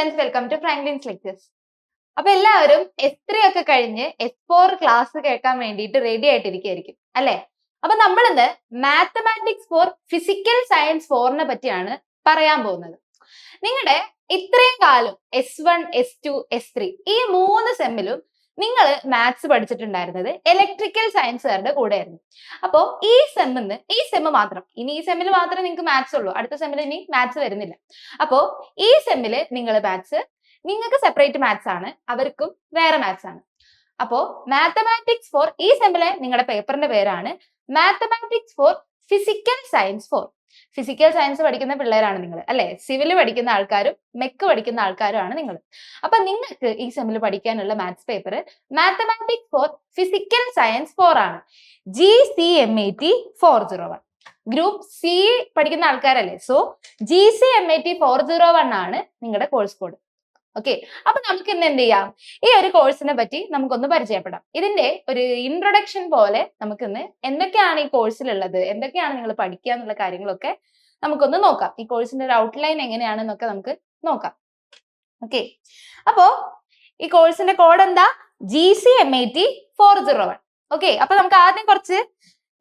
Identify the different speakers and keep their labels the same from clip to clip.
Speaker 1: Friends, welcome to Franklin's lectures. അപ്പൊ എല്ലാവരും S3 ഒക്കെ കഴിഞ്ഞ് S4 ക്ലാസ് കേൾക്കാൻ വേണ്ടിയിട്ട് റെഡി ആയിട്ടിരിക്കുകയായിരിക്കും അല്ലെ? അപ്പൊ നമ്മൾ ഇന്ന് മാത്തമാറ്റിക്സ് ഫോർ ഫിസിക്കൽ സയൻസ് 4നെ പറ്റിയാണ് പറയാൻ പോകുന്നത്. നിങ്ങളുടെ ഇത്രയും കാലം S1, S2, S3 ഈ 3 സെമ്മിലും നിങ്ങൾ മാത്സ് പഠിച്ചിട്ടുണ്ടായിരുന്നത് ഇലക്ട്രിക്കൽ സയൻസുകാരുടെ കൂടെയായിരുന്നു. അപ്പോ ഈ സെമ്മ് മാത്രം, ഇനി ഈ സെമ്മിൽ മാത്രമേ നിങ്ങൾക്ക് മാത്സ് ഉള്ളൂ, അടുത്ത സെമ്മിൽ ഇനി മാത്സ് വരുന്നില്ല. അപ്പോ ഈ സെമ്മിൽ നിങ്ങൾ മാത്സ്, നിങ്ങൾക്ക് സെപ്പറേറ്റ് മാത്സ് ആണ്, അവർക്കും വേറെ മാത്സ് ആണ്. അപ്പോ മാത്തമാറ്റിക്സ് ഫോർ ഈ സെമ്മിലെ നിങ്ങളുടെ പേപ്പറിന്റെ പേരാണ് mathematics four physical science 4. Physical science പഠിക്കുന്ന പിള്ളേരാണ് നിങ്ങൾ അല്ലെ? സിവിൽ പഠിക്കുന്ന ആൾക്കാരും മെക്ക് പഠിക്കുന്ന ആൾക്കാരുമാണ് നിങ്ങൾ. അപ്പൊ നിങ്ങൾക്ക് ഈ സെമ്മിൽ പഠിക്കാനുള്ള maths paper mathematics four physical science 4 ആണ്. GCMAT 401 ഗ്രൂപ്പ് സി പഠിക്കുന്ന ആൾക്കാരല്ലേ? സോ GCMAT 401 ആണ് നിങ്ങളുടെ കോഴ്സ് കോഡ്. ഓക്കെ, അപ്പൊ നമുക്ക് ഇന്ന് എന്ത് ചെയ്യാം, ഈ ഒരു കോഴ്സിനെ പറ്റി നമുക്കൊന്ന് പരിചയപ്പെടാം. ഇതിന്റെ ഒരു ഇൻട്രൊഡക്ഷൻ പോലെ നമുക്കിന്ന് എന്തൊക്കെയാണ് ഈ കോഴ്സിലുള്ളത്, എന്തൊക്കെയാണ് നിങ്ങൾ പഠിക്കുക എന്നുള്ള കാര്യങ്ങളൊക്കെ നമുക്കൊന്ന് നോക്കാം. ഈ കോഴ്സിന്റെ ഒരു ഔട്ട്ലൈൻ എങ്ങനെയാണെന്നൊക്കെ നമുക്ക് നോക്കാം. ഓക്കെ, അപ്പോ ഈ കോഴ്സിന്റെ കോഡ് എന്താ? GCMAT 401. ഓക്കെ, അപ്പൊ നമുക്ക് ആദ്യം കുറച്ച്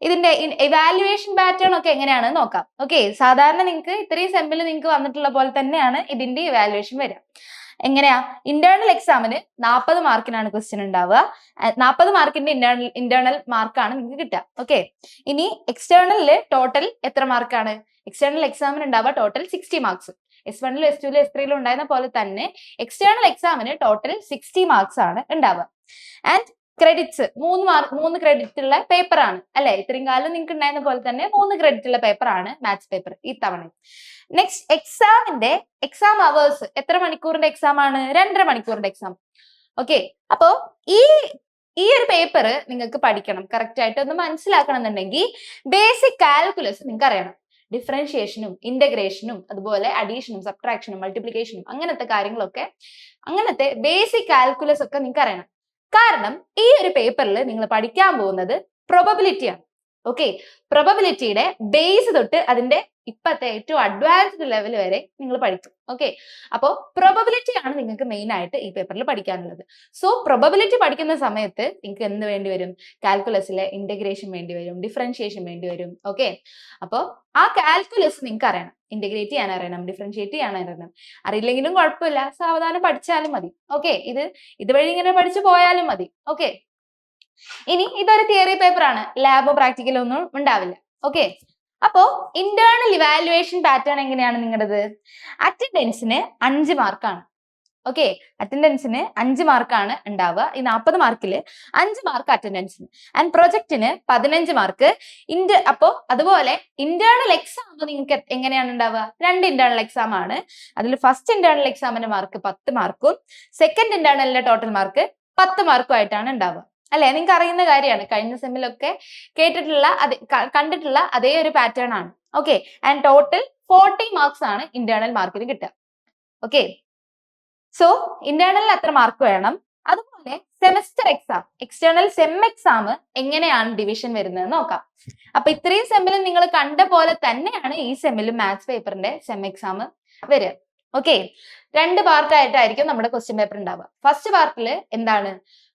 Speaker 1: ഇതിന്റെ ഇവാലുവേഷൻ പാറ്റേൺ ഒക്കെ എങ്ങനെയാണെന്ന് നോക്കാം. ഓക്കെ, സാധാരണ നിങ്ങൾക്ക് ഇത്രയും സെമ്മിൽ നിങ്ങൾക്ക് വന്നിട്ടുള്ള പോലെ തന്നെയാണ് ഇതിന്റെ ഇവാലുവേഷൻ വരിക. എങ്ങനെയാ? ഇന്റേണൽ എക്സാമിന് 40 മാർക്കിനാണ് ക്വസ്റ്റ്യൻ ഉണ്ടാവുക. 40 മാർക്കിന്റെ ഇന്റേണൽ മാർക്കാണ് നിങ്ങൾക്ക് കിട്ടുക. ഓക്കെ, ഇനി എക്സ്റ്റേണലില് ടോട്ടൽ എത്ര മാർക്കാണ്? എക്സ്റ്റേണൽ എക്സാമിന് ഉണ്ടാവുക total 60 marks. S1, S2, S3 ഉണ്ടായിരുന്ന പോലെ തന്നെ എക്സ്റ്റേണൽ എക്സാമിന് ടോട്ടൽ 60 മാർക്സ് ആണ് ഉണ്ടാവുക. ആൻഡ് ക്രെഡിറ്റ്സ് 3 ക്രെഡിറ്റ് ഉള്ള പേപ്പർ ആണ് അല്ലെ? ഇത്രയും കാലം നിങ്ങൾക്ക് ഉണ്ടായിരുന്ന പോലെ തന്നെ 3 ക്രെഡിറ്റ് ഉള്ള പേപ്പർ ആണ് മാത്സ് പേപ്പർ ഈ തവണ. നെക്സ്റ്റ്, എക്സാമിന്റെ എക്സാം അവേഴ്സ് എത്ര മണിക്കൂറിന്റെ എക്സാം ആണ്? 2.5 മണിക്കൂറിന്റെ എക്സാം. ഓക്കെ, അപ്പോ ഈ ഒരു പേപ്പർ നിങ്ങൾക്ക് പഠിക്കണം, കറക്റ്റ് ആയിട്ട് ഒന്ന് മനസ്സിലാക്കണം എന്നുണ്ടെങ്കിൽ ബേസിക് കാൽക്കുലസ് നിങ്ങൾക്ക് അറിയണം. ഡിഫറൻഷിയേഷനും ഇന്റഗ്രേഷനും അതുപോലെ അഡീഷനും സബ്ട്രാക്ഷനും മൾട്ടിപ്ലിക്കേഷനും അങ്ങനത്തെ കാര്യങ്ങളൊക്കെ, അങ്ങനത്തെ ബേസിക് കാൽക്കുലസ് ഒക്കെ നിങ്ങൾക്ക് അറിയണം. കാരണം ഈ ഒരു പേപ്പറിൽ നിങ്ങൾ പഠിക്കാൻ പോകുന്നത് പ്രോബബിലിറ്റി ആണ്. ഓക്കെ, പ്രോബബിലിറ്റിയുടെ ബേസ് തൊട്ട് അതിന്റെ ഇപ്പത്തെ ഏറ്റവും അഡ്വാൻസ്ഡ് ലെവൽ വരെ നിങ്ങൾ പഠിക്കും. ഓക്കെ, അപ്പോ പ്രോബബിലിറ്റി ആണ് നിങ്ങൾക്ക് മെയിൻ ആയിട്ട് ഈ പേപ്പറിൽ പഠിക്കാനുള്ളത്. സോ പ്രോബബിലിറ്റി പഠിക്കുന്ന സമയത്ത് നിങ്ങൾക്ക് എന്ത് വേണ്ടി വരും? കാൽക്കുലസിലെ ഇന്റഗ്രേഷൻ വേണ്ടി വരും, ഡിഫറൻഷിയേഷൻ വേണ്ടി വരും. ഓക്കെ, അപ്പോ ആ കാൽക്കുലസ് നിങ്ങൾക്ക് അറിയണം, ഇന്റഗ്രേറ്റ് ചെയ്യാൻ അറിയണം, ഡിഫറൻഷിയേറ്റ് ചെയ്യാൻ അറിയണം. അറിയില്ലെങ്കിലും കുഴപ്പമില്ല, സാവധാനം പഠിച്ചാലും മതി. ഓക്കെ, ഇതുവഴി ഇങ്ങനെ പഠിച്ചു പോയാലും മതി. ഓക്കെ, ഇനി ഇതൊരു തിയറി പേപ്പർ ആണ്, ലാബോ പ്രാക്ടിക്കലോ ഒന്നും ഉണ്ടാവില്ല. ഓക്കെ, അപ്പോ ഇന്റേണൽ ഇവാലുവേഷൻ പാറ്റേൺ എങ്ങനെയാണ് നിങ്ങളുടേത്? അറ്റൻഡൻസിന് 5 മാർക്കാണ്. ഓക്കെ, അറ്റൻഡൻസിന് 5 മാർക്കാണ് ഉണ്ടാവുക. ഈ 40 മാർക്കിൽ 5 മാർക്ക് അറ്റൻഡൻസിന്. ആൻഡ് പ്രൊജക്ടിന് 15 മാർക്ക്. അപ്പോ അതുപോലെ ഇന്റേണൽ എക്സാം നിങ്ങൾക്ക് എങ്ങനെയാണ് ഉണ്ടാവുക? 2 ഇന്റേണൽ എക്സാം ആണ്. അതിൽ ഫസ്റ്റ് ഇന്റേണൽ എക്സാമിന്റെ മാർക്ക് 10 മാർക്കും സെക്കൻഡ് ഇന്റേണലിന്റെ ടോട്ടൽ മാർക്ക് 10 മാർക്കും ആയിട്ടാണ് ഉണ്ടാവുക. അല്ലെ? നിങ്ങൾക്ക് അറിയുന്ന കാര്യമാണ്, കഴിഞ്ഞ സെമ്മിലൊക്കെ കണ്ടിട്ടുള്ള അതേ ഒരു പാറ്റേൺ ആണ്. ഓക്കെ, ആൻഡ് ടോട്ടൽ 40 മാർക്സ് ആണ് ഇന്റേണൽ മാർക്കിന് കിട്ടുക. ഓക്കെ, സോ ഇന്റേണലിൽ അത്ര മാർക്ക് വേണം. അതുപോലെ semester exam, external sem exam എങ്ങനെയാണ് ഡിവിഷൻ വരുന്നത് നോക്കാം. അപ്പൊ ഇത്രയും സെമ്മിൽ നിങ്ങൾ കണ്ട പോലെ തന്നെയാണ് ഈ സെമ്മിലും മാത്സ് പേപ്പറിന്റെ സെം എക്സാം വരിക. ഓക്കെ, 2 പാർട്ടായിട്ടായിരിക്കും നമ്മുടെ ക്വസ്റ്റ്യൻ പേപ്പർ ഉണ്ടാവുക. ഫസ്റ്റ് പാർട്ടിൽ എന്താണ്?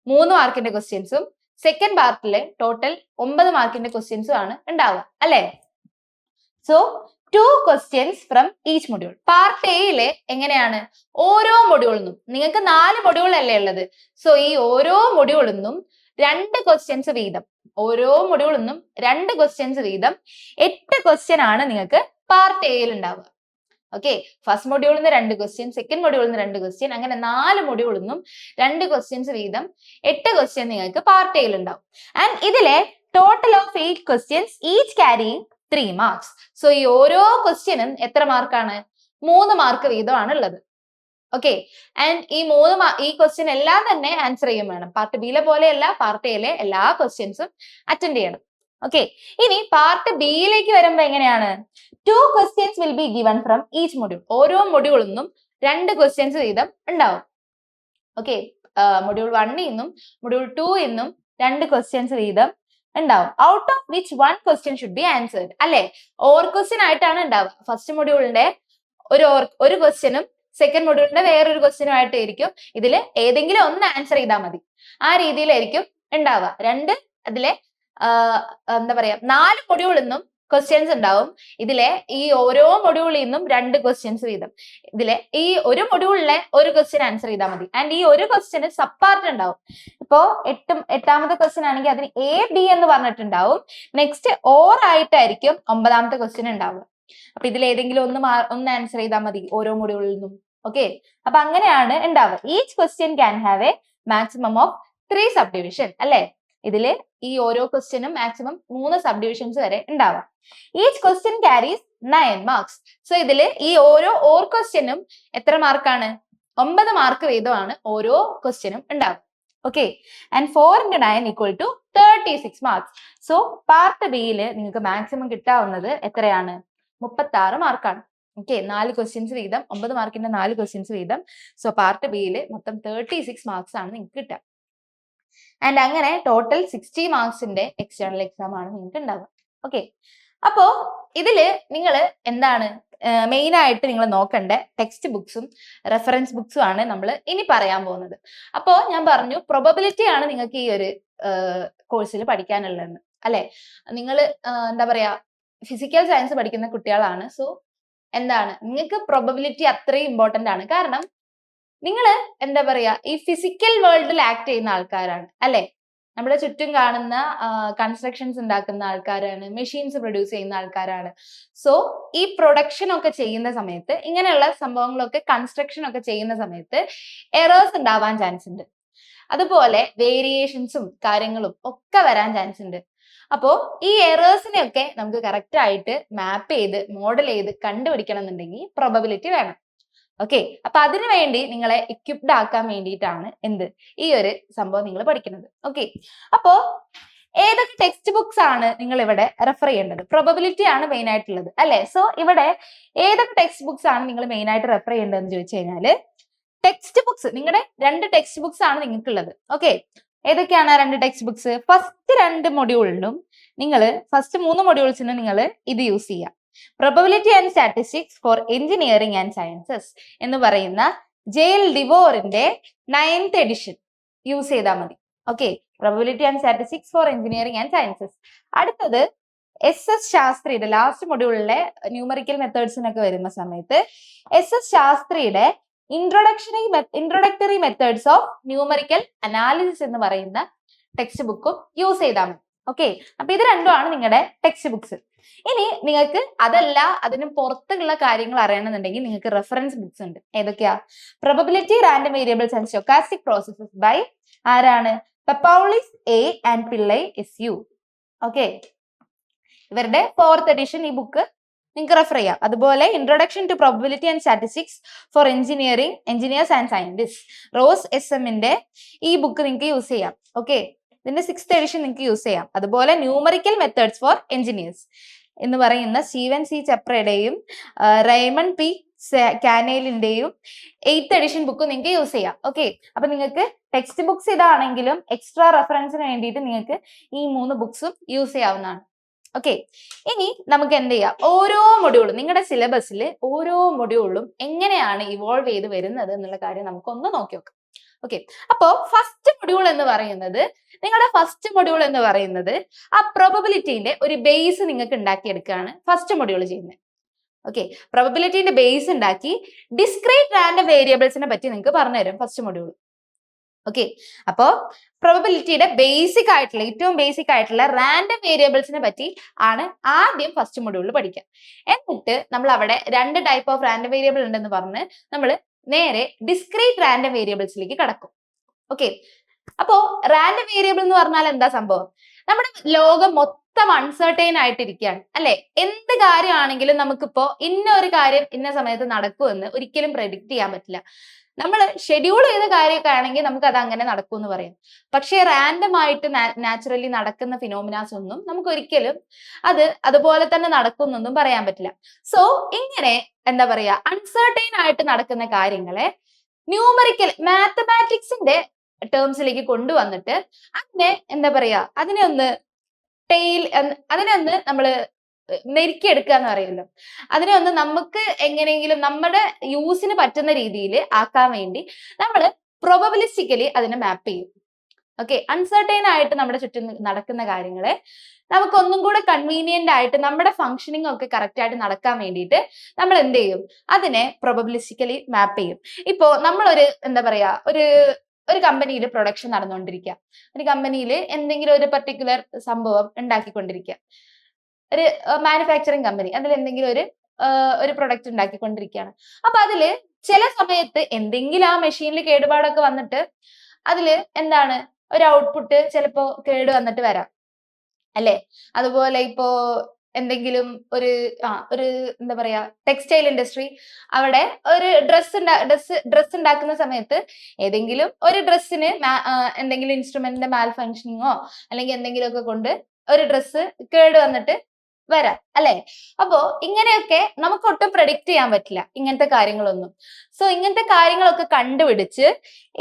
Speaker 1: 3 മാർക്കിന്റെ ക്വസ്റ്റ്യൻസും സെക്കൻഡ് പാർട്ടില് ടോട്ടൽ 9 മാർക്കിന്റെ ക്വസ്റ്റ്യൻസും ആണ് ഉണ്ടാവുക അല്ലെ? So 2 questions from each module. Part എയില് എങ്ങനെയാണ്? ഓരോ മൊഡ്യൂളിൽ നിന്നും നിങ്ങൾക്ക് 4 മൊഡ്യൂൾ അല്ലേ ഉള്ളത്. സോ ഈ ഓരോ മൊഡ്യൂളിൽ നിന്നും 2 questions വീതം, ഓരോ മൊഡ്യൂളിൽ നിന്നും 2 questions വീതം 8 question ആണ് നിങ്ങൾക്ക് പാർട്ട് എയിൽ ഉണ്ടാവുക. ഓക്കെ, ഫസ്റ്റ് മൊഡ്യൂളിൽ നിന്ന് 2 ക്വസ്റ്റ്യൻ, സെക്കൻഡ് മൊഡ്യൂളിൽ നിന്ന് 2 ക്വസ്റ്റ്യൻ, അങ്ങനെ 4 മൊഡ്യൂളിൽ നിന്നും 2 ക്വസ്റ്റ്യൻസ് വീതം 8 ക്വസ്റ്റ്യൻ നിങ്ങൾക്ക് പാർട്ട് എയിൽ ഉണ്ടാവും. ആൻഡ് ഇതിലെ total of 8 questions each carrying 3 marks. So ഈ ഓരോ ക്വസ്റ്റ്യനും എത്ര മാർക്കാണ്? 3 മാർക്ക് വീതമാണ് ഉള്ളത്. ഓക്കെ, ആൻഡ് ഈ ക്വസ്റ്റ്യൻ എല്ലാം തന്നെ ആൻസർ ചെയ്യും വേണം. പാർട്ട് ബിയിലെ പോലെയല്ല, പാർട്ട് എയിലെ എല്ലാ ക്വസ്റ്റ്യൻസും അറ്റൻഡ് ചെയ്യണം. ഓക്കെ, ഇനി പാർട്ട് ബിയിലേക്ക് വരുമ്പോ എങ്ങനെയാണ്? 2 questions will be given from each module. ഓരോ മൊഡ്യൂളിൽ നിന്നും 2 questions വീതം ഉണ്ടാവും. ഓക്കെ, മൊഡ്യൂൾ 1 നിന്നും മൊഡ്യൂൾ 2 നിന്നും 2 questions വീതം ഉണ്ടാവും. Out of which 1 question should be answered. അല്ലെ? ഓർ ക്വസ്റ്റ്യൻ ആയിട്ടാണ് ഉണ്ടാവുക. ഫസ്റ്റ് മൊഡ്യൂളിന്റെ ഒരു ക്വസ്റ്റ്യനും സെക്കൻഡ് മൊഡ്യൂളിന്റെ വേറൊരു ക്വസ്റ്റ്യനുമായിട്ടായിരിക്കും. ഇതിൽ ഏതെങ്കിലും ഒന്ന് ആൻസർ ചെയ്താൽ മതി. ആ രീതിയിലായിരിക്കും ഉണ്ടാവുക. അതിലെ എന്താ പറയാ 4 മൊഡ്യൂളിൽ നിന്നും ക്വസ്റ്റ്യൻസ് ഉണ്ടാവും. ഇതിലെ ഈ ഓരോ മൊഡ്യൂളിൽ നിന്നും 2 ക്വസ്റ്റ്യൻസ് വീതം. ഇതിലെ ഈ ഒരു മൊഡ്യൂളിലെ ഒരു ക്വസ്റ്റ്യൻ ആൻസർ ചെയ്താൽ മതി. ആൻഡ് ഈ ഒരു ക്വസ്റ്റ്യന് സബ് പാർട്ട് ഉണ്ടാവും. ഇപ്പോ എട്ടാമത്തെ ക്വസ്റ്റ്യൻ ആണെങ്കിൽ അതിന് A B എന്ന് പറഞ്ഞിട്ടുണ്ടാവും. നെക്സ്റ്റ് ഓർ ആയിട്ടായിരിക്കും 9ാമത്തെ ക്വസ്റ്റ്യൻ ഉണ്ടാവുക. അപ്പൊ ഇതിൽ ഏതെങ്കിലും ഒന്ന് ആൻസർ ചെയ്താൽ മതി ഓരോ മൊഡ്യൂളിൽ നിന്നും. ഓക്കെ, അപ്പൊ അങ്ങനെയാണ് ഉണ്ടാവുക. Each question can have A maximum of 3 sub division അല്ലെ. ഇതില് ഈ ഓരോ ക്വസ്റ്റ്യനും മാക്സിമം 3 സബ് ഡിവിഷൻസ് വരെ ഉണ്ടാവാം. Each question carries 9 marks. So ഇതില് ഈ ഓരോ ഓർ ക്വസ്റ്റ്യനും എത്ര മാർക്കാണ്? 9 മാർക്ക് വീതമാണ് ഓരോ ക്വസ്റ്റ്യനും ഉണ്ടാവും. Okay, and 4 into 9 = 36 marks. So part ബിയില് നിങ്ങൾക്ക് മാക്സിമം കിട്ടാവുന്നത് എത്രയാണ്? 36 മാർക്കാണ്. ഓക്കെ, 4 ക്വസ്റ്റ്യൻസ് വീതം, 9 മാർക്കിന്റെ 4 ക്വസ്റ്റ്യൻസ് വീതം. സോ പാർട്ട് ബിയില് മൊത്തം 36 മാർക്സ് ആണ് നിങ്ങൾക്ക് കിട്ടുക. ആൻഡ് അങ്ങനെ ടോട്ടൽ 60 മാർക്സിന്റെ എക്സ്റ്റേണൽ എക്സാം ആണ് നിങ്ങൾക്ക് ഉണ്ടാവുക. ഓക്കെ, അപ്പോ ഇതില് നിങ്ങൾ എന്താണ് മെയിൻ ആയിട്ട് നിങ്ങൾ നോക്കേണ്ട ടെക്സ്റ്റ് ബുക്സും റെഫറൻസ് ബുക്സും ആണ് നമ്മൾ ഇനി പറയാൻ പോകുന്നത്. അപ്പോ ഞാൻ പറഞ്ഞു പ്രൊബബിലിറ്റി ആണ് നിങ്ങൾക്ക് ഈ ഒരു കോഴ്സിൽ പഠിക്കാനുള്ളതെന്ന് അല്ലെ. നിങ്ങൾ എന്താ പറയാ ഫിസിക്കൽ സയൻസ് പഠിക്കുന്ന കുട്ടികളാണ്. സോ എന്താണ് നിങ്ങൾക്ക് പ്രൊബബിലിറ്റി അത്രയും ഇമ്പോർട്ടന്റ് ആണ്. കാരണം നിങ്ങൾ എന്താ പറയാ ഈ ഫിസിക്കൽ വേൾഡിൽ ആക്ട് ചെയ്യുന്ന ആൾക്കാരാണ് അല്ലെ. നമ്മുടെ ചുറ്റും കാണുന്ന കൺസ്ട്രക്ഷൻസ് ഉണ്ടാക്കുന്ന ആൾക്കാരാണ്, മെഷീൻസ് പ്രൊഡ്യൂസ് ചെയ്യുന്ന ആൾക്കാരാണ്. സോ ഈ പ്രൊഡക്ഷൻ ഒക്കെ ചെയ്യുന്ന സമയത്ത്, ഇങ്ങനെയുള്ള സംഭവങ്ങളൊക്കെ കൺസ്ട്രക്ഷൻ ഒക്കെ ചെയ്യുന്ന സമയത്ത് എറേഴ്സ് ഉണ്ടാവാൻ ചാൻസ് ഉണ്ട്. അതുപോലെ വേരിയേഷൻസും കാര്യങ്ങളും ഒക്കെ വരാൻ ചാൻസ് ഉണ്ട്. അപ്പോ ഈ എറേഴ്സിനെ ഒക്കെ നമുക്ക് കറക്റ്റ് ആയിട്ട് മാപ്പ് ചെയ്ത് മോഡൽ ചെയ്ത് കണ്ടുപിടിക്കണം എന്നുണ്ടെങ്കിൽ പ്രോബബിലിറ്റി വേണം. ഓക്കെ, അപ്പൊ അതിനു വേണ്ടി നിങ്ങളെ എക്വിപ്ഡ് ആക്കാൻ വേണ്ടിയിട്ടാണ് ഈ ഒരു സംഭവം നിങ്ങൾ പഠിക്കുന്നത്. ഓക്കെ, അപ്പോ ഏതൊക്കെ ടെക്സ്റ്റ് ബുക്സ് ആണ് നിങ്ങൾ ഇവിടെ റെഫർ ചെയ്യേണ്ടത്? പ്രോബബിലിറ്റി ആണ് മെയിൻ ആയിട്ടുള്ളത് അല്ലെ. സോ ഇവിടെ ഏതൊക്കെ ടെക്സ്റ്റ് ബുക്സ് ആണ് നിങ്ങൾ മെയിൻ ആയിട്ട് റെഫർ ചെയ്യേണ്ടതെന്ന് ചോദിച്ചു കഴിഞ്ഞാല്, ടെക്സ്റ്റ് ബുക്സ് നിങ്ങളുടെ 2 ടെക്സ്റ്റ് ബുക്സ് ആണ് നിങ്ങൾക്കുള്ളത്. ഓക്കെ, ഏതൊക്കെയാണ് 2 ടെക്സ്റ്റ് ബുക്സ്? ഫസ്റ്റ് 2 മൊഡ്യൂളിനും ഫസ്റ്റ് 3 മൊഡ്യൂൾസിനും നിങ്ങൾ ഇത് യൂസ് ചെയ്യാം. Probability and statistics for engineering and sciences എന്ന് പറയുന്ന ജെയിൽ ഡിവോറിന്റെ 9th എഡിഷൻ യൂസ് ചെയ്താൽ മതി. Okay, probability and statistics for engineering and sciences. അടുത്തത് SS ശാസ്ത്രിയുടെ ലാസ്റ്റ് മൊഡ്യൂളിലെ ന്യൂമറിക്കൽ മെത്തേഡ്സിനൊക്കെ വരുന്ന സമയത്ത് SS ശാസ്ത്രിയുടെ introductory methods of numerical analysis എന്ന് പറയുന്ന ടെക്സ്റ്റ് ബുക്കും യൂസ് ചെയ്താൽ മതി. ഓക്കെ, അപ്പൊ ഇത് രണ്ടുമാണ് നിങ്ങളുടെ ടെക്സ്റ്റ് ബുക്സ്. ഇനി നിങ്ങൾക്ക് അതല്ല അതിന് പുറത്തുള്ള കാര്യങ്ങൾ അറിയണമെന്നുണ്ടെങ്കിൽ നിങ്ങൾക്ക് റെഫറൻസ് ബുക്സ് ഉണ്ട്. ഏതൊക്കെയാ? Probability, random variables and stochastic processes by ആരാണ്? Papoulis A and Pillai SU. Okay, ഇവരുടെ 4th എഡിഷൻ ഈ ബുക്ക് നിങ്ങൾക്ക് റെഫർ ചെയ്യാം. അതുപോലെ introduction to probability and statistics for engineers and scientist, Ross SM-ന്റെ ഈ ബുക്ക് നിങ്ങൾക്ക് യൂസ് ചെയ്യാം. ഓക്കെ, ഇതിന്റെ 6th എഡിഷൻ നിങ്ങൾക്ക് യൂസ് ചെയ്യാം. അതുപോലെ ന്യൂമറിക്കൽ മെത്തേഡ്സ് ഫോർ എഞ്ചിനീയേഴ്സ് എന്ന് പറയുന്ന സ്റ്റീവൻ C ചെപ്രയുടെയും റൈമൺ P കാനേലിന്റെയും 8th എഡിഷൻ ബുക്ക് നിങ്ങൾക്ക് യൂസ് ചെയ്യാം. ഓക്കെ, അപ്പൊ നിങ്ങൾക്ക് ടെക്സ്റ്റ് ബുക്സ് ഇതാണെങ്കിലും എക്സ്ട്രാ റെഫറൻസിന് വേണ്ടിയിട്ട് നിങ്ങൾക്ക് ഈ 3 ബുക്സും യൂസ് ചെയ്യാവുന്നതാണ്. ഓക്കെ, ഇനി നമുക്ക് എന്ത് ചെയ്യാം? ഓരോ മൊഡ്യൂളും നിങ്ങളുടെ സിലബസിൽ ഓരോ മൊഡ്യൂളും എങ്ങനെയാണ് ഇവോൾവ് ചെയ്ത് വരുന്നത് എന്നുള്ള കാര്യം നമുക്കൊന്ന് നോക്കി നോക്കാം. ഓക്കെ, അപ്പോ ഫസ്റ്റ് മൊഡ്യൂൾ എന്ന് പറയുന്നത് ആ പ്രോബബിലിറ്റിന്റെ ഒരു ബേസ് നിങ്ങൾക്ക് ഉണ്ടാക്കിയെടുക്കുകയാണ് ഫസ്റ്റ് മൊഡ്യൂൾ ചെയ്യുന്നത്. ഓക്കെ, പ്രോബബിലിറ്റിന്റെ ബേസ് ഉണ്ടാക്കി ഡിസ്ക്രീറ്റ് റാൻഡം വേരിയബിൾസിനെ പറ്റി നിങ്ങൾക്ക് പറഞ്ഞുതരും ഫസ്റ്റ് മൊഡ്യൂൾ. ഓക്കെ, അപ്പോ പ്രോബബിലിറ്റിയുടെ ഏറ്റവും ബേസിക് ആയിട്ടുള്ള റാൻഡം വേരിയബിൾസിനെ പറ്റി ആണ് ആദ്യം ഫസ്റ്റ് മൊഡ്യൂളിൽ പഠിക്കുക. എന്നിട്ട് നമ്മൾ അവിടെ 2 ടൈപ്പ് ഓഫ് റാൻഡം വേരിയബിൾ ഉണ്ടെന്ന് പറഞ്ഞ് നമ്മൾ നേരെ ഡിസ്ക്രീറ്റ് റാൻഡം വേരിയബിൾസിലേക്ക് കടക്കും. ഓക്കെ, അപ്പോ റാൻഡം വേരിയബിൾ എന്ന് പറഞ്ഞാൽ എന്താ സംഭവം? നമ്മുടെ ലോകം മൊത്തം അൺസർട്ടൈൻ ആയിട്ടിരിക്കുകയാണ് അല്ലെ. എന്ത് കാര്യമാണെങ്കിലും നമുക്കിപ്പോ ഇന്ന ഒരു കാര്യം ഇന്ന സമയത്ത് നടക്കുമെന്ന് ഒരിക്കലും പ്രെഡിക്റ്റ് ചെയ്യാൻ പറ്റില്ല. നമ്മൾ ഷെഡ്യൂൾ ചെയ്ത കാര്യമൊക്കെ ആണെങ്കിൽ നമുക്ക് അത് അങ്ങനെ നടക്കും എന്ന് പറയാം. പക്ഷേ റാൻഡം ആയിട്ട് നാച്ചുറലി നടക്കുന്ന ഫിനോമിനാസ് ഒന്നും നമുക്ക് ഒരിക്കലും അതുപോലെ തന്നെ നടക്കുന്നൊന്നും പറയാൻ പറ്റില്ല. സോ ഇങ്ങനെ എന്താ പറയാ അൺസർട്ടൈൻ ആയിട്ട് നടക്കുന്ന കാര്യങ്ങളെ ന്യൂമറിക്കൽ മാത്തമാറ്റിക്സിന്റെ ടേംസിലേക്ക് കൊണ്ടുവന്നിട്ട് അതിനെ എന്താ പറയാ അതിനെ ഒന്ന് നമ്മള് മെരുക്കിയെടുക്കുക എന്ന് പറയുമല്ലോ, അതിനെ ഒന്ന് നമുക്ക് എങ്ങനെയെങ്കിലും നമ്മുടെ യൂസിന് പറ്റുന്ന രീതിയിൽ ആക്കാൻ വേണ്ടി നമ്മൾ പ്രൊബബിലിസ്റ്റിക്കലി അതിനെ മാപ്പ് ചെയ്യും. ഓക്കെ, അൺസർട്ടൈൻ ആയിട്ട് നമ്മുടെ ചുറ്റും നടക്കുന്ന കാര്യങ്ങളെ നമുക്ക് ഒന്നും കൂടെ കൺവീനിയന്റ് ആയിട്ട് നമ്മുടെ ഫംഗ്ഷനിങ് ഒക്കെ കറക്റ്റ് ആയിട്ട് നടക്കാൻ വേണ്ടിയിട്ട് നമ്മൾ എന്ത് ചെയ്യും, അതിനെ പ്രൊബബിലിസ്റ്റിക്കലി മാപ്പ് ചെയ്യും. ഇപ്പോ നമ്മളൊരു എന്താ പറയാ, ഒരു കമ്പനിയിൽ പ്രൊഡക്ഷൻ നടന്നുകൊണ്ടിരിക്കുക, ഒരു കമ്പനിയിൽ എന്തെങ്കിലും ഒരു പർട്ടിക്കുലർ സംഭവം ഉണ്ടാക്കിക്കൊണ്ടിരിക്കുക, ഒരു മാനുഫാക്ചറിങ് കമ്പനി അതിൽ എന്തെങ്കിലും ഒരു പ്രൊഡക്റ്റ് ഉണ്ടാക്കിക്കൊണ്ടിരിക്കുകയാണ്. അപ്പൊ അതില് ചില സമയത്ത് എന്തെങ്കിലും ആ മെഷീനിൽ കേടുപാടൊക്കെ വന്നിട്ട് അതില് എന്താണ് ഒരു ഔട്ട്പുട്ട് ചിലപ്പോ കേട് വന്നിട്ട് വരാം അല്ലെ. അതുപോലെ ഇപ്പോ എന്തെങ്കിലും ഒരു എന്താ പറയാ, ടെക്സ്റ്റൈൽ ഇൻഡസ്ട്രി, അവിടെ ഒരു ഡ്രസ് ഉണ്ടാക്കുന്ന സമയത്ത് ഏതെങ്കിലും ഒരു ഡ്രസ്സിന് എന്തെങ്കിലും ഇൻസ്ട്രുമെന്റിന്റെ മാൽ ഫങ്ഷനിങ്ങോ അല്ലെങ്കിൽ എന്തെങ്കിലുമൊക്കെ കൊണ്ട് ഒരു ഡ്രസ്സ് കേട് വന്നിട്ട് വരാം അല്ലെ. അപ്പോ ഇങ്ങനെയൊക്കെ നമുക്ക് ഒട്ടും പ്രഡിക്റ്റ് ചെയ്യാൻ പറ്റില്ല ഇങ്ങനത്തെ കാര്യങ്ങളൊന്നും. സോ ഇങ്ങനത്തെ കാര്യങ്ങളൊക്കെ കണ്ടുപിടിച്ച്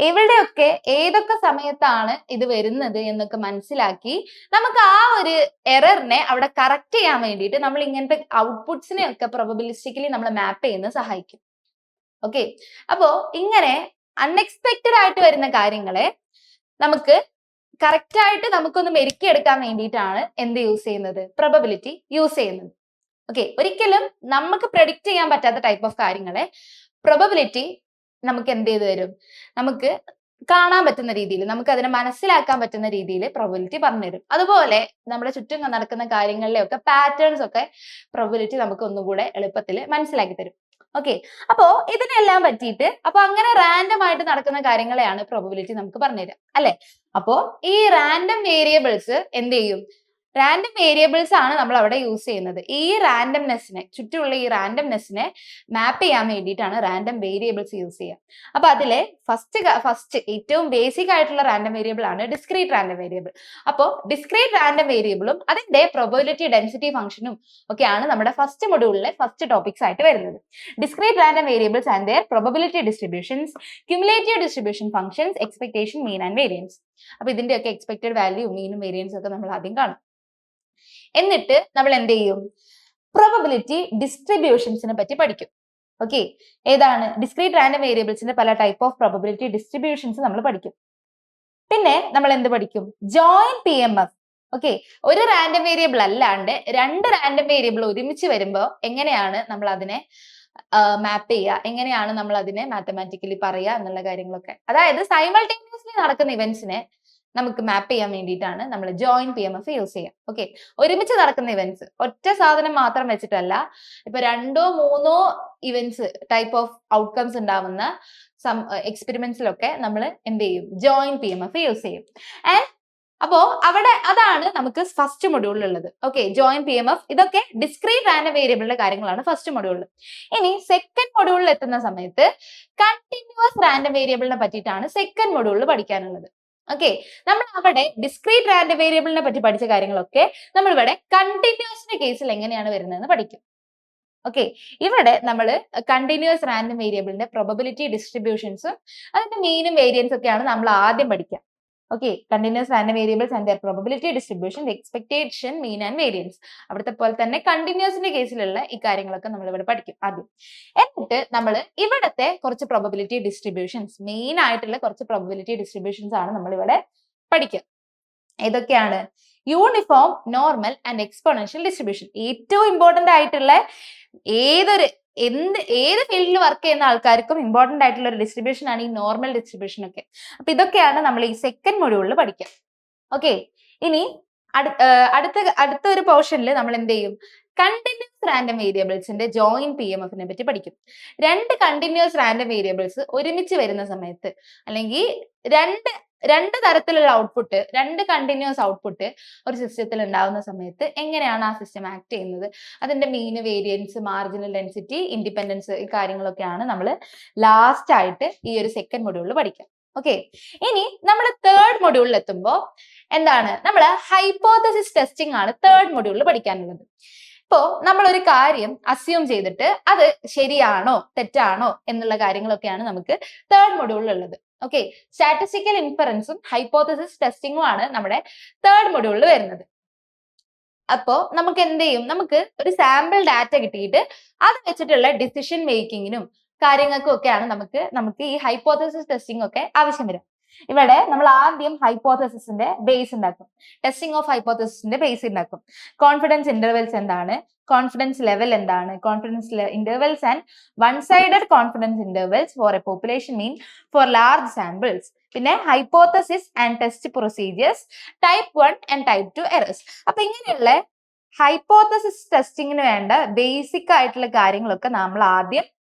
Speaker 1: എവിടെയൊക്കെ ഏതൊക്കെ സമയത്താണ് ഇത് വരുന്നത് എന്നൊക്കെ മനസ്സിലാക്കി നമുക്ക് ആ ഒരു എററിനെ അവിടെ കറക്റ്റ് ചെയ്യാൻ വേണ്ടിയിട്ട് നമ്മൾ ഇങ്ങനത്തെ ഔട്ട്പുട്ട്സിനെ ഒക്കെ പ്രൊബബിലിസ്റ്റിക്കലി നമ്മൾ മാപ്പ് ചെയ്യുന്നത് സഹായിക്കും. ഓക്കെ, അപ്പോ ഇങ്ങനെ അൺഎക്സ്പെക്റ്റഡ് ആയിട്ട് വരുന്ന കാര്യങ്ങളെ നമുക്ക് കറക്റ്റ് ആയിട്ട് നമുക്കൊന്ന് മെരുക്കിയെടുക്കാൻ വേണ്ടിയിട്ടാണ് എന്ത് യൂസ് ചെയ്യുന്നത്, പ്രൊബബിലിറ്റി യൂസ് ചെയ്യുന്നത്. ഓക്കെ, ഒരിക്കലും നമുക്ക് പ്രഡിക്റ്റ് ചെയ്യാൻ പറ്റാത്ത ടൈപ്പ് ഓഫ് കാര്യങ്ങളെ പ്രൊബബിലിറ്റി നമുക്ക് എന്ത് ചെയ്തു തരും, നമുക്ക് കാണാൻ പറ്റുന്ന രീതിയിൽ, നമുക്ക് അതിനെ മനസ്സിലാക്കാൻ പറ്റുന്ന രീതിയിൽ പ്രൊബബിലിറ്റി പറഞ്ഞു തരും. അതുപോലെ നമ്മുടെ ചുറ്റും നടക്കുന്ന കാര്യങ്ങളിലെ ഒക്കെ പാറ്റേൺസ് ഒക്കെ പ്രൊബബിലിറ്റി നമുക്ക് ഒന്നുകൂടെ എളുപ്പത്തിൽ മനസ്സിലാക്കി തരും. ഓക്കെ, അപ്പോ ഇതിനെല്ലാം പറ്റിയിട്ട് അപ്പൊ അങ്ങനെ റാൻഡം ആയിട്ട് നടക്കുന്ന കാര്യങ്ങളെയാണ് പ്രൊബബിലിറ്റി നമുക്ക് പറഞ്ഞുതരാം അല്ലെ. അപ്പോ ഈ റാൻഡം വേരിയബിൾസ് എന്ത് ചെയ്യും, റാൻഡം വേരിയബിൾസ് ആണ് നമ്മൾ അവിടെ യൂസ് ചെയ്യുന്നത്. ഈ റാൻഡംനെസ്സിനെ, ചുറ്റുമുള്ള ഈ റാൻഡംനെസ്സിനെ മാപ്പ് ചെയ്യാൻ വേണ്ടിയിട്ടാണ് റാൻഡം വേരിയബിൾസ് യൂസ് ചെയ്യുക. അപ്പൊ അതിലെ ഫസ്റ്റ് ഏറ്റവും ബേസിക് ആയിട്ടുള്ള റാൻഡം വേരിയബിൾ ആണ് ഡിസ്ക്രീറ്റ് റാൻഡം വേരിയബിൾ. അപ്പോൾ ഡിസ്ക്രീറ്റ് റാൻഡം വേരിയബിളും അതിന്റെ പ്രൊബബിലിറ്റി ഡെൻസിറ്റി ഫംഗ്ഷനും ഒക്കെയാണ് നമ്മുടെ ഫസ്റ്റ് മൊഡ്യൂളിലെ ഫസ്റ്റ് ടോപ്പിക്സ് ആയിട്ട് വരുന്നത്. Discrete random variables and their probability distributions, cumulative distribution functions, expectation, mean and variance. അപ്പൊ ഇതിന്റെയൊക്കെ എക്സ്പെക്ടഡ് വാല്യൂ, മീനും വേരിയൻസും ഒക്കെ നമ്മൾ ആദ്യം കാണും. എന്നിട്ട് നമ്മൾ എന്ത് ചെയ്യും, പ്രൊബബിലിറ്റി ഡിസ്ട്രിബ്യൂഷൻസിനെ പറ്റി പഠിക്കും. ഓക്കെ, ഏതാണ് ഡിസ്ക്രീറ്റ് റാൻഡം വേരിയബിൾസിന്റെ പല ടൈപ്പ് ഓഫ് പ്രൊബബിലിറ്റി ഡിസ്ട്രിബ്യൂഷൻസ് നമ്മൾ പഠിക്കും. പിന്നെ നമ്മൾ എന്ത് പഠിക്കും, ജോയിന്റ് PMF. ഓക്കെ, ഒരു റാൻഡം വേരിയബിൾ അല്ലാണ്ട് രണ്ട് റാൻഡം വേരിയബിൾ ഒരുമിച്ച് വരുമ്പോൾ എങ്ങനെയാണ് നമ്മൾ അതിനെ മാപ്പ് ചെയ്യുക, എങ്ങനെയാണ് നമ്മൾ അതിനെ മാത്തമാറ്റിക്കലി പറയുക എന്നുള്ള കാര്യങ്ങളൊക്കെ, അതായത് സൈമൾട്ടേനിയസ്ലി നടക്കുന്ന ഇവന്റ്സിനെ നമുക്ക് മാപ്പ് ചെയ്യാൻ വേണ്ടിയിട്ടാണ് നമ്മൾ ജോയിന്റ് PMF യൂസ് ചെയ്യുക. ഓക്കെ, ഒരുമിച്ച് നടക്കുന്ന ഇവന്റ്സ് ഒറ്റ സാധനം മാത്രം വെച്ചിട്ടല്ല, ഇപ്പൊ 2 or 3 events type of outcomes ഉണ്ടാവുന്ന എക്സ്പെരിമെന്റ്സിലൊക്കെ നമ്മൾ എന്ത് ചെയ്യും, ജോയിന്റ് PMF യൂസ് ചെയ്യും. ആൻഡ് അപ്പോ അവിടെ അതാണ് നമുക്ക് ഫസ്റ്റ് മൊഡ്യൂളിൽ ഉള്ളത്. ഓക്കെ, ജോയിന്റ് PMF, ഇതൊക്കെ ഡിസ്ക്രീറ്റ് റാൻഡം വേരിയബിളിന്റെ കാര്യങ്ങളാണ് ഫസ്റ്റ് മൊഡ്യൂളിൽ. ഇനി സെക്കൻഡ് മൊഡ്യൂളിൽ എത്തുന്ന സമയത്ത് കണ്ടിന്യൂസ് റാൻഡം വേരിയബിളിനെ പറ്റിയിട്ടാണ് സെക്കൻഡ് മൊഡ്യൂളിൽ പഠിക്കാനുള്ളത്. ഓക്കെ, നമ്മൾ അവിടെ ഡിസ്ക്രീറ്റ് റാൻഡം വേരിയബിളിനെ പറ്റി പഠിച്ച കാര്യങ്ങളൊക്കെ നമ്മൾ ഇവിടെ കണ്ടിന്യൂസിന്റെ കേസിൽ എങ്ങനെയാണ് വരുന്നതെന്ന് പഠിക്കും. ഓക്കെ, ഇവിടെ നമ്മൾ കണ്ടിന്യൂസ് റാൻഡം വേരിയബിളിന്റെ പ്രൊബബിലിറ്റി ഡിസ്ട്രിബ്യൂഷൻസും അതിന്റെ മീനും വേരിയൻസും ഒക്കെയാണ് നമ്മൾ ആദ്യം പഠിക്കുക. Okay, continuous random variables and their probability distribution, expectation, mean and variance. അവിടുത്തെ പോലെ തന്നെ കണ്ടിന്യൂസിന്റെ കേസിലുള്ള ഈ കാര്യങ്ങളൊക്കെ നമ്മൾ ഇവിടെ പഠിക്കും ആദ്യം. എന്നിട്ട് നമ്മൾ ഇവിടത്തെ കുറച്ച് probability distributions, മെയിൻ ആയിട്ടുള്ള കുറച്ച് probability distributions ആണ് നമ്മൾ ഇവിടെ പഠിക്കുക. ഏതൊക്കെയാണ്, uniform, normal and exponential distribution. ഏറ്റവും ഇമ്പോർട്ടന്റ് ആയിട്ടുള്ള ഏത് ഫീൽഡിൽ വർക്ക് ചെയ്യുന്ന ആൾക്കാർക്കും ഇമ്പോർട്ടന്റ് ആയിട്ടുള്ള ഒരു ഡിസ്ട്രിബ്യൂഷൻ ആണ് ഈ നോർമൽ ഡിസ്ട്രിബ്യൂഷൻ ഒക്കെ. അപ്പൊ ഇതൊക്കെയാണ് നമ്മൾ ഈ സെക്കൻഡ് മൊഡ്യൂളിൽ പഠിക്കുക. ഓക്കെ, ഇനി അടുത്ത ഒരു പോർഷനിൽ നമ്മൾ എന്ത് ചെയ്യും, കണ്ടിന്യൂസ് റാൻഡം വേരിയബിൾസിന്റെ ജോയിന്റ് PMFനെ പറ്റി പഠിക്കും. രണ്ട് കണ്ടിന്യൂസ് റാൻഡം വേരിയബിൾസ് ഒരുമിച്ച് വരുന്ന സമയത്ത്, അല്ലെങ്കിൽ രണ്ട് തരത്തിലുള്ള ഔട്ട്പുട്ട്, രണ്ട് കണ്ടിന്യൂസ് ഔട്ട്പുട്ട് ഒരു സിസ്റ്റത്തിൽ ഉണ്ടാവുന്ന സമയത്ത് എങ്ങനെയാണ് ആ സിസ്റ്റം ആക്ട് ചെയ്യുന്നത്, അതിന്റെ മീൻ, വേരിയൻസ്, മാർജിനൽ ഡെൻസിറ്റി, ഇൻഡിപെൻഡൻസ്, ഈ കാര്യങ്ങളൊക്കെയാണ് നമ്മൾ ലാസ്റ്റ് ആയിട്ട് ഈ ഒരു സെക്കൻഡ് മൊഡ്യൂളിൽ പഠിക്കുക. ഓക്കെ, ഇനി നമ്മൾ തേർഡ് മൊഡ്യൂളിൽ എത്തുമ്പോൾ എന്താണ്, നമ്മൾ ഹൈപ്പോത്തസിസ് ടെസ്റ്റിംഗ് ആണ് തേർഡ് മൊഡ്യൂളിൽ പഠിക്കാനുള്ളത്. ഇപ്പോ നമ്മൾ ഒരു കാര്യം അസ്യൂം ചെയ്തിട്ട് അത് ശരിയാണോ തെറ്റാണോ എന്നുള്ള കാര്യങ്ങളൊക്കെയാണ് നമുക്ക് തേർഡ് മൊഡ്യൂളിൽ ഉള്ളത്. ഓക്കെ, സ്റ്റാറ്റിസ്റ്റിക്കൽ ഇൻഫറൻസും ഹൈപ്പോത്തസിസ് ടെസ്റ്റിംഗും ആണ് നമ്മുടെ തേർഡ് മൊഡ്യൂളിൽ വരുന്നത്. അപ്പോ നമുക്ക് എന്ത് ചെയ്യും, നമുക്ക് ഒരു സാമ്പിൾ ഡാറ്റ കിട്ടിയിട്ട് അത് വെച്ചിട്ടുള്ള ഡിസിഷൻ മേക്കിങ്ങിനും കാര്യങ്ങൾക്കും ഒക്കെയാണ് നമുക്ക് ഈ ഹൈപ്പോത്തസിസ് ടെസ്റ്റിംഗ് ഒക്കെ ആവശ്യം വരും. ഇവിടെ നമ്മൾ ആദ്യം ഹൈപ്പോത്തസിസിന്റെ ബേസ് ഉണ്ടാക്കും. ടെസ്റ്റിംഗ് ഓഫ് ഹൈപ്പോത്തസിസിന്റെ ബേസ് ഉണ്ടാക്കും. കോൺഫിഡൻസ് ഇന്റർവെൽസ് എന്താണ്, കോൺഫിഡൻസ് ലെവൽ എന്താണ്, confidence intervals and one sided confidence intervals for a population mean for large samples, പിന്നെ hypothesis and test procedures, type 1 and type 2 errors. അപ്പൊ ഇങ്ങനെയുള്ള ഹൈപ്പോത്തസിസ് ടെസ്റ്റിങ്ങിന് വേണ്ട basic ആയിട്ടുള്ള കാര്യങ്ങളൊക്കെ നമ്മൾ ആദ്യം